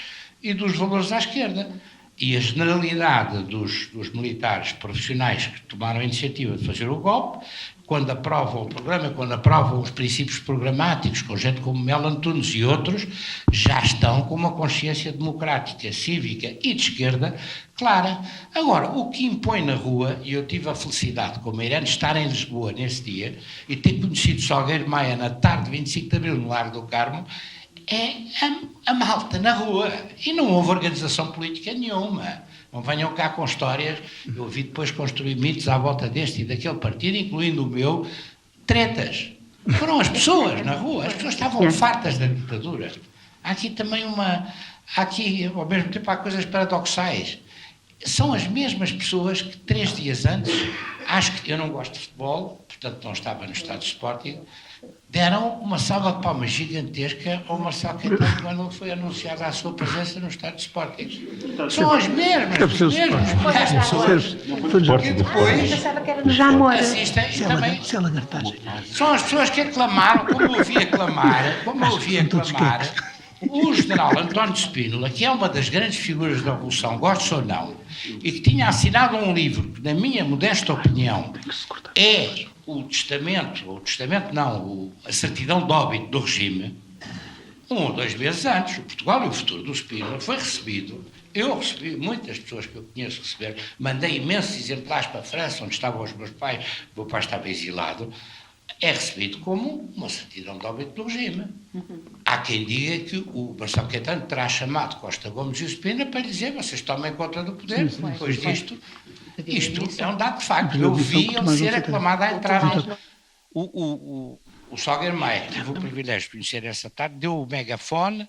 e dos valores à esquerda. E a generalidade dos militares profissionais que tomaram a iniciativa de fazer o golpe, quando aprovam o programa, quando aprovam os princípios programáticos, com gente como Melo Antunes e outros, já estão com uma consciência democrática, cívica e de esquerda clara. Agora, o que impõe na rua, e eu tive a felicidade, como a Irene, de estar em Lisboa nesse dia e ter conhecido Salgueiro Maia na tarde de 25 de Abril no Largo do Carmo, é a malta na rua. E não houve organização política nenhuma. Não venham cá com histórias. Eu vi depois construir mitos à volta deste e daquele partido, incluindo o meu, tretas. Foram as pessoas na rua. As pessoas estavam fartas da ditadura. Há aqui também ao mesmo tempo, há coisas paradoxais. São as mesmas pessoas que 3 dias antes, acho que eu não gosto de futebol, portanto não estava no estado de Sporting, deram uma salva de palmas gigantesca ao Marcelo Caetano quando foi anunciada a sua presença no estado de Sporting. São as mesmas que depois assistem e também são as pessoas que aclamaram, como eu ouvi aclamar o general António Spínola, que é uma das grandes figuras da Revolução, gostes ou não, e que tinha assinado um livro que, na minha modesta opinião, é a certidão de óbito do regime, 1 ou 2 meses antes, o Portugal e o Futuro do Spínola foi recebido. Eu recebi, muitas pessoas que eu conheço receberam, mandei imensos exemplares para a França, onde estavam os meus pais, o meu pai estava exilado, é recebido como uma certidão de óbito do regime. Há quem diga que o Marcelo Caetano terá chamado Costa Gomes e o Spínola para lhe dizer: vocês tomem conta do poder, depois disto. Isto é um dado de facto. Eu vi ele ser aclamado à entrada. O Salgueiro Maia, que tive o privilégio de conhecer essa tarde, deu o megafone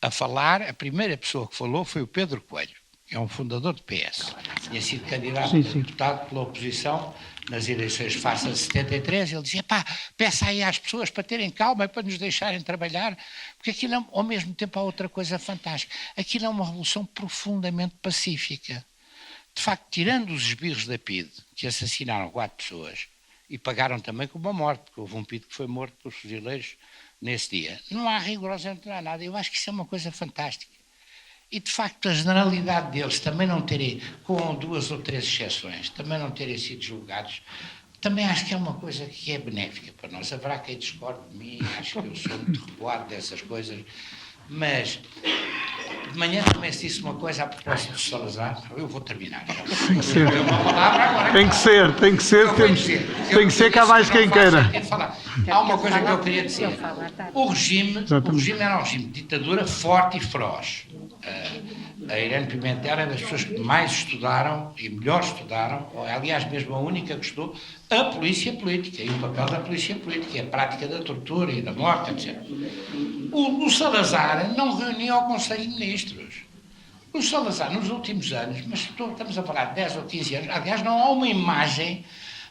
a falar. A primeira pessoa que falou foi o Pedro Coelho, que é um fundador do PS. Tinha sido candidato a deputado pela oposição nas eleições face a 73. Ele dizia: peça aí às pessoas para terem calma e para nos deixarem trabalhar, porque aquilo, ao mesmo tempo, há outra coisa fantástica. Aquilo é uma revolução profundamente pacífica. De facto, tirando os esbirros da PIDE, que assassinaram 4 pessoas e pagaram também com uma morte, porque houve um PIDE que foi morto por fuzileiros nesse dia, não há rigorosamente nada. Eu acho que isso é uma coisa fantástica. E, de facto, a generalidade deles também não terem, com 2 ou 3 exceções, também não terem sido julgados, também acho que é uma coisa que é benéfica para nós. Haverá quem discorde de mim, acho que eu sou muito recuado dessas coisas, mas de manhã também se disse uma coisa a propósito do Salazar. Eu vou terminar. Tem que ser. Tem que ser que há mais quem queira. Há uma coisa que eu queria dizer. O regime era um regime de ditadura forte e feroz. A Irene Pimentel é das pessoas que mais estudaram e melhor estudaram, aliás, mesmo a única que estudou, a polícia política e o papel da polícia política, a prática da tortura e da morte, etc. O Salazar não reunia o Conselho de Ministros. O Salazar, nos últimos anos, mas estamos a falar de 10 ou 15 anos, aliás, não há uma imagem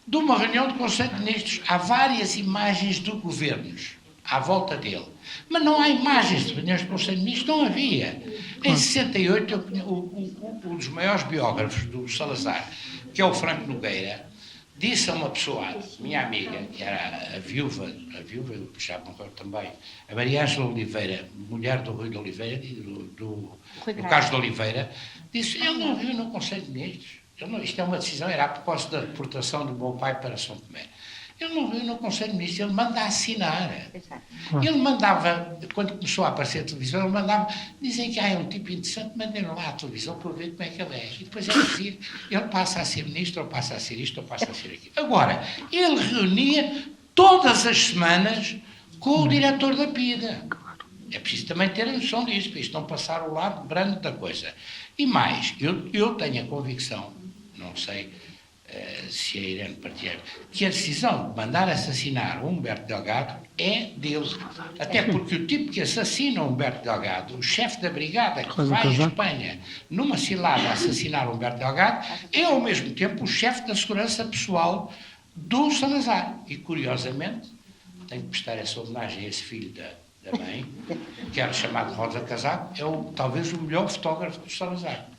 de uma reunião do Conselho de Ministros. Há várias imagens de governos à volta dele. Mas não há imagens de reuniões do Conselho de Ministros, não havia. Em 68, um dos maiores biógrafos do Salazar, que é o Franco Nogueira, disse a uma pessoa, minha amiga, que era a viúva que já morreu também, a Maria Ângela Oliveira, mulher do Rui de Oliveira, do Carlos de Oliveira, disse, ele não viu no Conselho de Ministros. Isto é uma decisão, era a propósito da deportação do meu pai para São Tomé. Ele não viu no Conselho de Ministros, ele manda assinar. Ele mandava, quando começou a aparecer a televisão, ele mandava, dizem que é um tipo interessante, mandem-no lá à televisão para ver como é que ele é. E depois ele passa a ser ministro, ou passa a ser isto, ou passa a ser aquilo. Agora, ele reunia todas as semanas com o diretor da PIDA. É preciso também ter a noção disso, para isto não passar o lado brando da coisa. E mais, eu tenho a convicção, não sei se a Irene partilha, que a decisão de mandar assassinar o Humberto Delgado é dele. Até porque o tipo que assassina o Humberto Delgado, o chefe da brigada que vai à Espanha numa cilada a assassinar o Humberto Delgado, é ao mesmo tempo o chefe da segurança pessoal do Salazar. E, curiosamente, tenho que prestar essa homenagem a esse filho da mãe, que era chamado Rosa Casaco, é talvez o melhor fotógrafo do Salazar.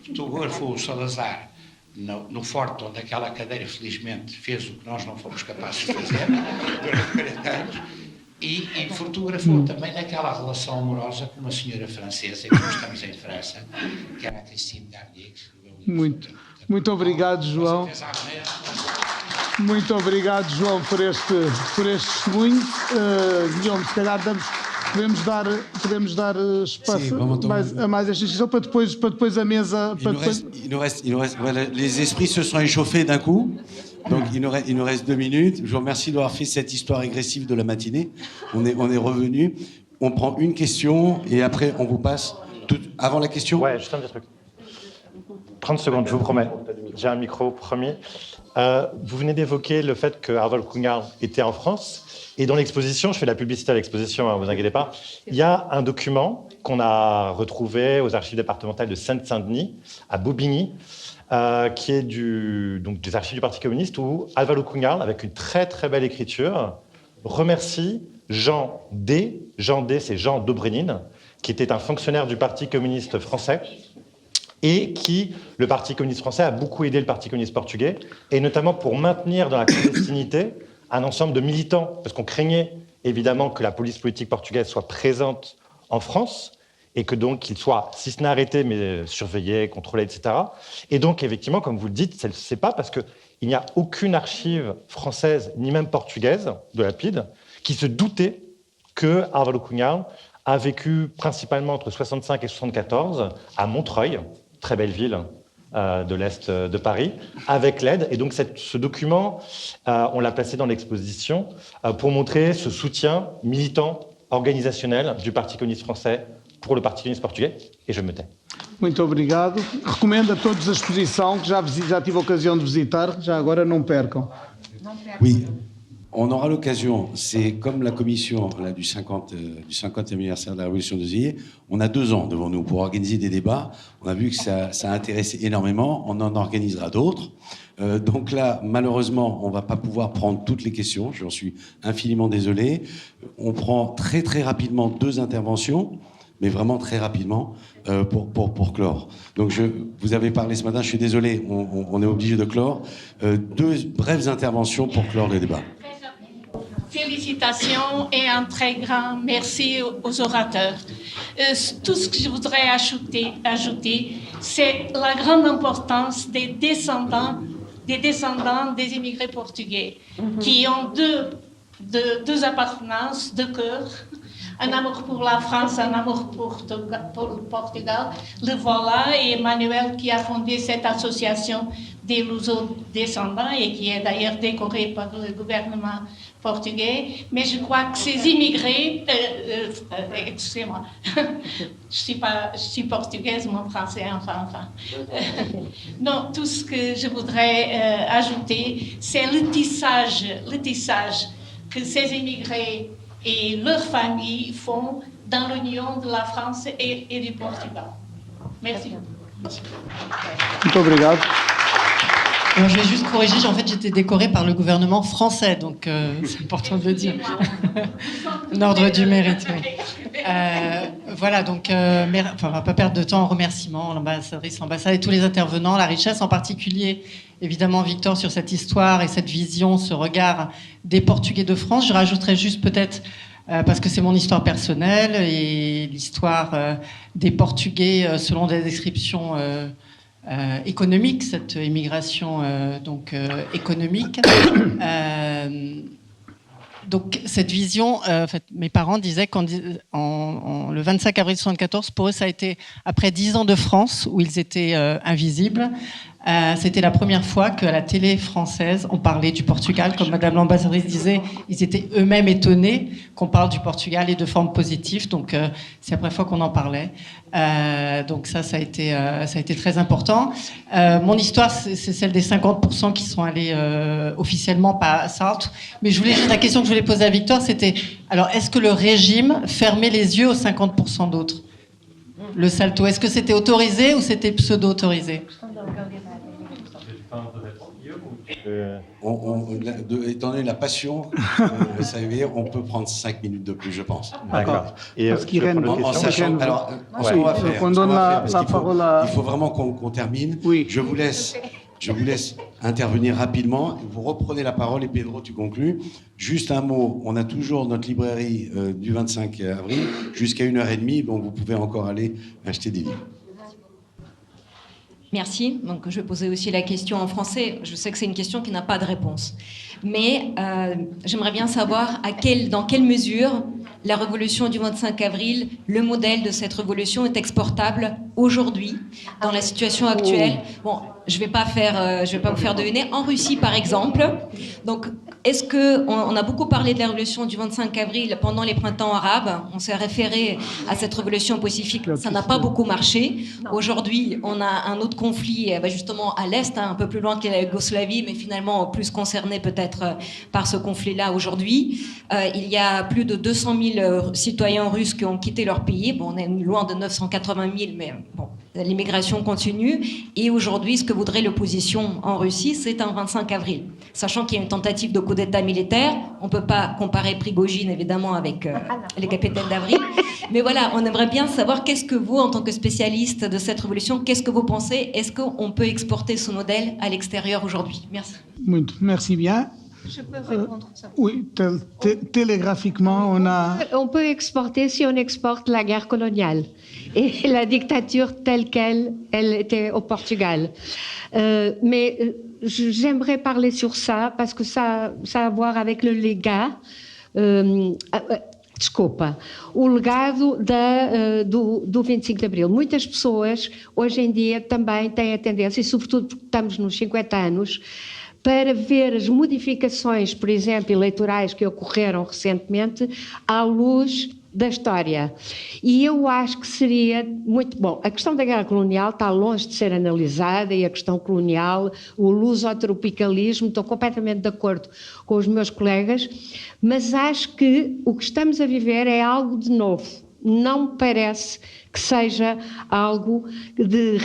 Fotografou o Salazar no Forte, onde aquela cadeira, felizmente, fez o que nós não fomos capazes de fazer durante 40 anos, e fotografou também naquela relação amorosa com uma senhora francesa, que nós estamos em França, que era a Christine Garnier, que escreveu um livro. Muito obrigado, João. Muito obrigado, João, por este testemunho. Guilherme, se calhar podemos dar espaço a mais esta discussão para depois a mesa. Il nous reste, voilà, les esprits se sont échauffés d'un coup. Donc il nous reste 2 minutes. Je vous remercie d'avoir fait cette histoire régressive de la matinée. On est revenu. On prend une question et après on vous passe. Avant la question. Ouais, juste un petit truc. 30 secondes, je vous promets. J'ai un micro, promis. Vous venez d'évoquer le fait que Harval Kungal était en France. Et dans l'exposition, je fais la publicité à l'exposition, ne vous inquiétez pas, il y a un document qu'on a retrouvé aux archives départementales de Seine-Saint-Denis, à Bobigny, qui est des archives du Parti communiste, où Harval Kungal, avec une très très belle écriture, remercie Jean D. Jean D, c'est Jean Dobrynin, qui était un fonctionnaire du Parti communiste français, et qui, le Parti communiste français, a beaucoup aidé le Parti communiste portugais, et notamment pour maintenir dans la clandestinité un ensemble de militants, parce qu'on craignait évidemment que la police politique portugaise soit présente en France, et que donc qu'ils soient, si ce n'est arrêtés, mais surveillés, contrôlés, etc. Et donc, effectivement, comme vous le dites, c'est pas parce qu'il n'y a aucune archive française, ni même portugaise, de la PIDE, qui se doutait que Harval Kungal a vécu principalement entre 65 et 74 à Montreuil, très belle ville de l'Est de Paris, avec l'aide. Et donc ce document, on l'a placé dans l'exposition pour montrer ce soutien militant, organisationnel du Parti communiste français pour le Parti communiste portugais. Et je me tais. Muito obrigado. Recomendo a todos a exposição, que já tive a ocasião de visitar, já agora não percam. Oui. On aura l'occasion, c'est comme la commission là, du 50e anniversaire de la Révolution de Juillet, on a 2 ans devant nous pour organiser des débats. On a vu que ça a intéressé énormément, on en organisera d'autres. Donc là, malheureusement, on ne va pas pouvoir prendre toutes les questions, j'en suis infiniment désolé. On prend très très rapidement 2 interventions, mais vraiment très rapidement, pour clore. Donc vous avez parlé ce matin, je suis désolé, on est obligé de clore. 2 brèves interventions pour clore le débat. Félicitations et un très grand merci aux orateurs. Tout ce que je voudrais ajouter, c'est la grande importance des descendants des immigrés portugais qui ont deux appartenances, deux cœurs, un amour pour la France, un amour pour le Portugal. Le voilà, et Emmanuel qui a fondé cette association des luso-descendants et qui est d'ailleurs décorée par le gouvernement portugais. Mais je crois que ces immigrés, excusez-moi, je suis portugaise, mon français, enfin. Non, tout ce que je voudrais ajouter, c'est le tissage que ces immigrés et leurs familles font dans l'union de la France et du Portugal. Merci. Muito obrigado. Alors, je vais juste corriger, en fait j'étais décorée par le gouvernement français, donc c'est important de le dire. L'ordre du mérite, oui. Voilà, donc on ne va pas perdre de temps en remerciements, l'ambassadrice, l'ambassade et tous les intervenants, la richesse en particulier, évidemment Victor, sur cette histoire et cette vision, ce regard des Portugais de France. Je rajouterais juste peut-être, parce que c'est mon histoire personnelle et l'histoire des Portugais selon des descriptions économique, cette immigration économique. Donc cette vision, en fait, mes parents disaient le 25 avril 1974, pour eux ça a été après 10 ans de France où ils étaient invisibles. C'était la première fois qu'à la télé française on parlait du Portugal, comme Madame l'ambassadrice disait, ils étaient eux-mêmes étonnés qu'on parle du Portugal et de forme positive, donc c'est la première fois qu'on en parlait. Donc ça a été très important. Mon histoire, c'est celle des 50% qui sont allés officiellement pas à Sartre. Mais la question que je voulais poser à Victor, c'était, alors est-ce que le régime fermait les yeux aux 50% d'autres? Le salto, est-ce que c'était autorisé ou c'était pseudo-autorisé? Étant donné la passion, vous savez, on peut prendre 5 minutes de plus, je pense. D'accord. Et Parce qu'Irène, En sachant, alors, ce qu'on va faire, il faut vraiment qu'on termine. Oui. Je vous laisse intervenir rapidement. Vous reprenez la parole et Pedro, tu conclus. Juste un mot, on a toujours notre librairie du 25 avril jusqu'à 1h30, donc vous pouvez encore aller acheter des livres. Merci. Donc, je vais poser aussi la question en français. Je sais que c'est une question qui n'a pas de réponse. Mais j'aimerais bien savoir dans quelle mesure la révolution du 25 avril, le modèle de cette révolution est exportable aujourd'hui, dans la situation actuelle. Bon, je vais pas vous faire deviner. En Russie, par exemple. Donc, est-ce que on a beaucoup parlé de la révolution du 25 avril pendant les printemps arabes. On s'est référé à cette révolution pacifique. Ça n'a pas beaucoup marché. Aujourd'hui, on a un autre conflit, justement à l'est, un peu plus loin que la Yougoslavie, mais finalement plus concerné peut-être par ce conflit-là aujourd'hui. Il y a plus de 200 000 citoyens russes qui ont quitté leur pays. Bon, on est loin de 980 000, mais bon, l'immigration continue. Et aujourd'hui, ce que voudrait l'opposition en Russie, c'est un 25 avril. Sachant qu'il y a une tentative de coup d'État militaire, on ne peut pas comparer Prigojine, évidemment, avec les capitaines d'avril. Mais voilà, on aimerait bien savoir qu'est-ce que vous, en tant que spécialiste de cette révolution, qu'est-ce que vous pensez? Est-ce qu'on peut exporter ce modèle à l'extérieur aujourd'hui? Merci. Merci bien. Je peux répondre ça. Oui, télégraphiquement, On peut exporter si on exporte la guerre coloniale et la dictature telle qu'elle était au Portugal. Mais j'aimerais parler sur ça parce que ça a a voir avec le légat. Desculpa, o legado do 25 de Abril. Muitas pessoas, hoje em dia, também têm a tendência, e sobretudo porque estamos nos 50 anos, para ver as modificações, por exemplo, eleitorais que ocorreram recentemente, à luz da história. E eu acho que seria muito bom. A questão da guerra colonial está longe de ser analisada e a questão colonial, o lusotropicalismo, estou completamente de acordo com os meus colegas, mas acho que o que estamos a viver é algo de novo. Não me parece que seja algo de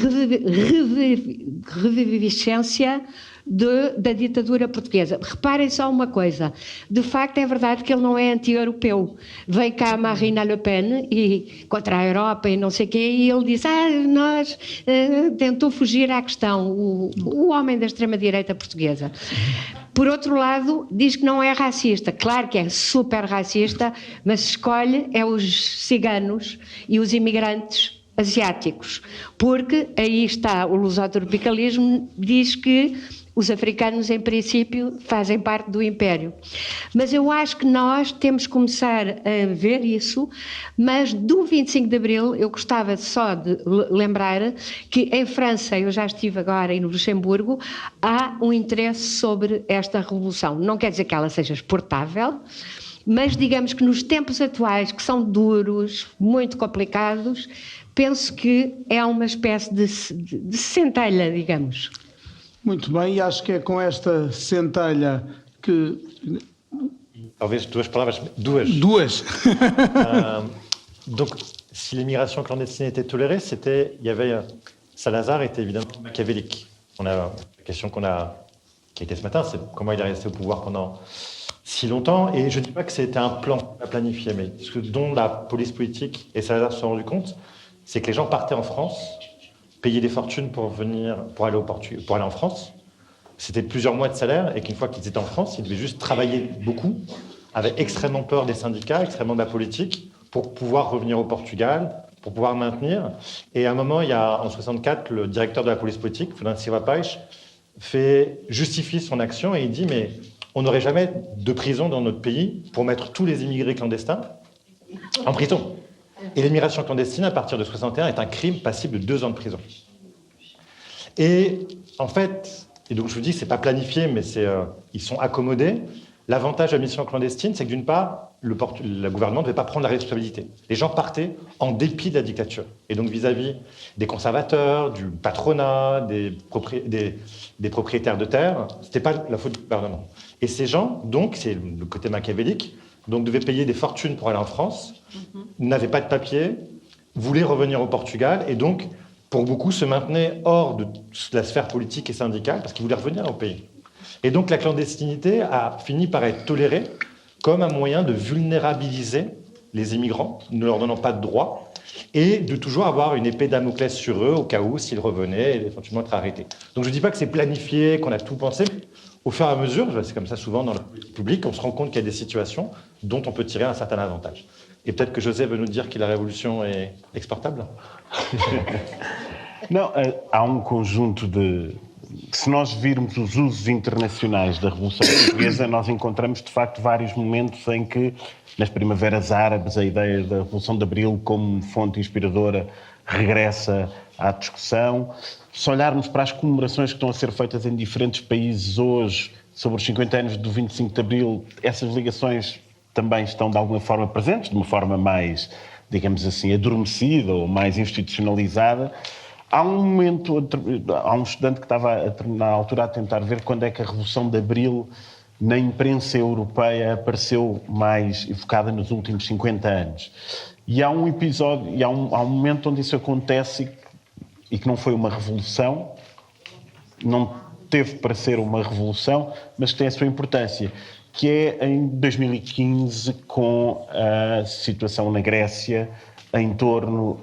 reviviscência da ditadura portuguesa. Reparem só uma coisa, de facto é verdade que ele não é anti-europeu. Vem cá Marine Le Pen e, contra a Europa e não sei o quê, e ele diz, tentou fugir à questão, o homem da extrema-direita portuguesa. Por outro lado, diz que não é racista. Claro que é super racista, mas escolhe os ciganos e os imigrantes asiáticos, porque aí está o lusotropicalismo, diz que os africanos, em princípio, fazem parte do Império. Mas eu acho que nós temos que começar a ver isso, mas do 25 de Abril eu gostava só de lembrar que em França, eu já estive agora e no Luxemburgo, há um interesse sobre esta revolução. Não quer dizer que ela seja exportável, mas digamos que nos tempos atuais, que são duros, muito complicados, penso que é uma espécie de centelha, digamos. Muito bem, e acho que é com esta centelha que... Talvez duas palavras. Duas. Donc, si l'immigration clandestine était tolérée, Salazar était évidemment machiavélique. La question qui a été ce matin, c'est comment il est resté au pouvoir pendant si longtemps. Et je ne dis pas que c'était un plan à planifier, mais ce dont la police politique et Salazar se sont rendus compte, c'est que les gens partaient en France, payer des fortunes pour aller en France. C'était plusieurs mois de salaire et qu'une fois qu'ils étaient en France, ils devaient juste travailler beaucoup, avaient extrêmement peur des syndicats, extrêmement de la politique, pour pouvoir revenir au Portugal, pour pouvoir maintenir. Et à un moment, en 64, le directeur de la police politique, Fernando Silva Paes, justifie son action et il dit « mais on n'aurait jamais de prison dans notre pays pour mettre tous les immigrés clandestins en prison ». Et l'immigration clandestine, à partir de 61, est un crime passible de 2 ans de prison. Et en fait, et donc je vous dis, c'est pas planifié, mais ils sont accommodés. L'avantage de la mission clandestine, c'est que d'une part, le gouvernement ne devait pas prendre la responsabilité. Les gens partaient en dépit de la dictature. Et donc vis-à-vis des conservateurs, du patronat, des propriétaires de terre, c'était pas la faute du gouvernement. Et ces gens, donc, c'est le côté machiavélique, donc devaient payer des fortunes pour aller en France, n'avaient pas de papier, voulaient revenir au Portugal, et donc, pour beaucoup, se maintenaient hors de la sphère politique et syndicale, parce qu'ils voulaient revenir au pays. Et donc la clandestinité a fini par être tolérée comme un moyen de vulnérabiliser les immigrants, ne leur donnant pas de droits, et de toujours avoir une épée Damoclès sur eux, au cas où, s'ils revenaient, et éventuellement être arrêtés. Donc je ne dis pas que c'est planifié, qu'on a tout pensé, mais au fur et à mesure, c'est comme ça souvent dans le public, on se rend compte qu'il y a des situations dont on peut tirer un certain avantage. Et peut-être que José veut nous dire que la révolution est exportable. Não, há conjunto de... Se nós virmos os usos internacionais da Revolução Portuguesa, nós encontramos, de facto, vários momentos em que, nas primaveras árabes, a ideia da Revolução de Abril como fonte inspiradora regressa à discussão. Se olharmos para as comemorações que estão a ser feitas em diferentes países hoje, sobre os 50 anos do 25 de Abril, essas ligações também estão, de alguma forma, presentes, de uma forma mais, digamos assim, adormecida ou mais institucionalizada. Há um momento, há um estudante que estava, na altura, a tentar ver quando é que a Revolução de Abril, na imprensa europeia, apareceu mais evocada nos últimos 50 anos. E há um episódio, e há um momento onde isso acontece e que não foi uma revolução, não teve para ser uma revolução, mas que tem a sua importância, que é em 2015, com a situação na Grécia, em torno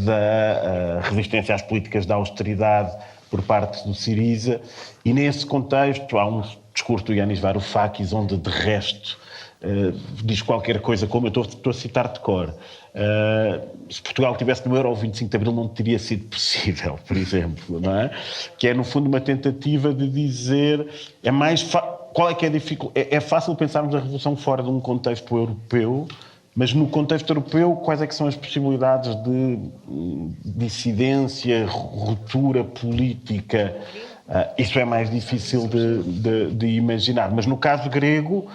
da resistência às políticas da austeridade por parte do Syriza, e nesse contexto há um discurso do Yanis Varoufakis onde, de resto, diz qualquer coisa como, eu estou a citar de cor, se Portugal tivesse no euro o 25 de Abril não teria sido possível, por exemplo, não é? Que é, no fundo, uma tentativa de dizer, qual é que é a dificuldade? É fácil pensarmos a revolução fora de um contexto europeu, mas no contexto europeu, quais é que são as possibilidades de dissidência, ruptura política? Isso é mais difícil de imaginar. Mas no caso grego,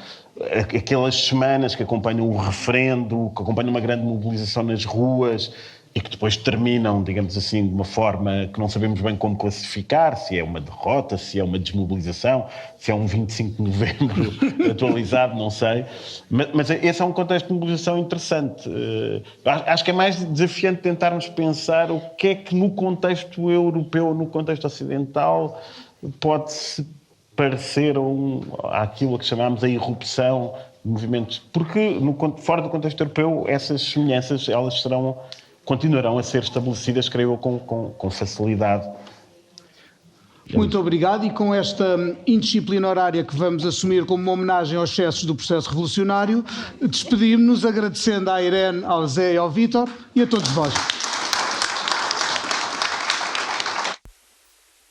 aquelas semanas que acompanham o referendo, que acompanham uma grande mobilização nas ruas e que depois terminam, digamos assim, de uma forma que não sabemos bem como classificar, se é uma derrota, se é uma desmobilização, se é um 25 de novembro atualizado, não sei. Mas esse é um contexto de mobilização interessante. Acho que é mais desafiante tentarmos pensar o que é que no contexto europeu, no contexto ocidental, pode-se parecer àquilo que chamamos a irrupção de movimentos. Porque fora do contexto europeu, essas semelhanças, elas continuarão a ser estabelecidas, creio eu, com facilidade. Muito obrigado, e com esta indisciplina horária que vamos assumir como uma homenagem aos excessos do processo revolucionário, despedimos-nos agradecendo à Irene, ao Zé e ao Vítor e a todos vós.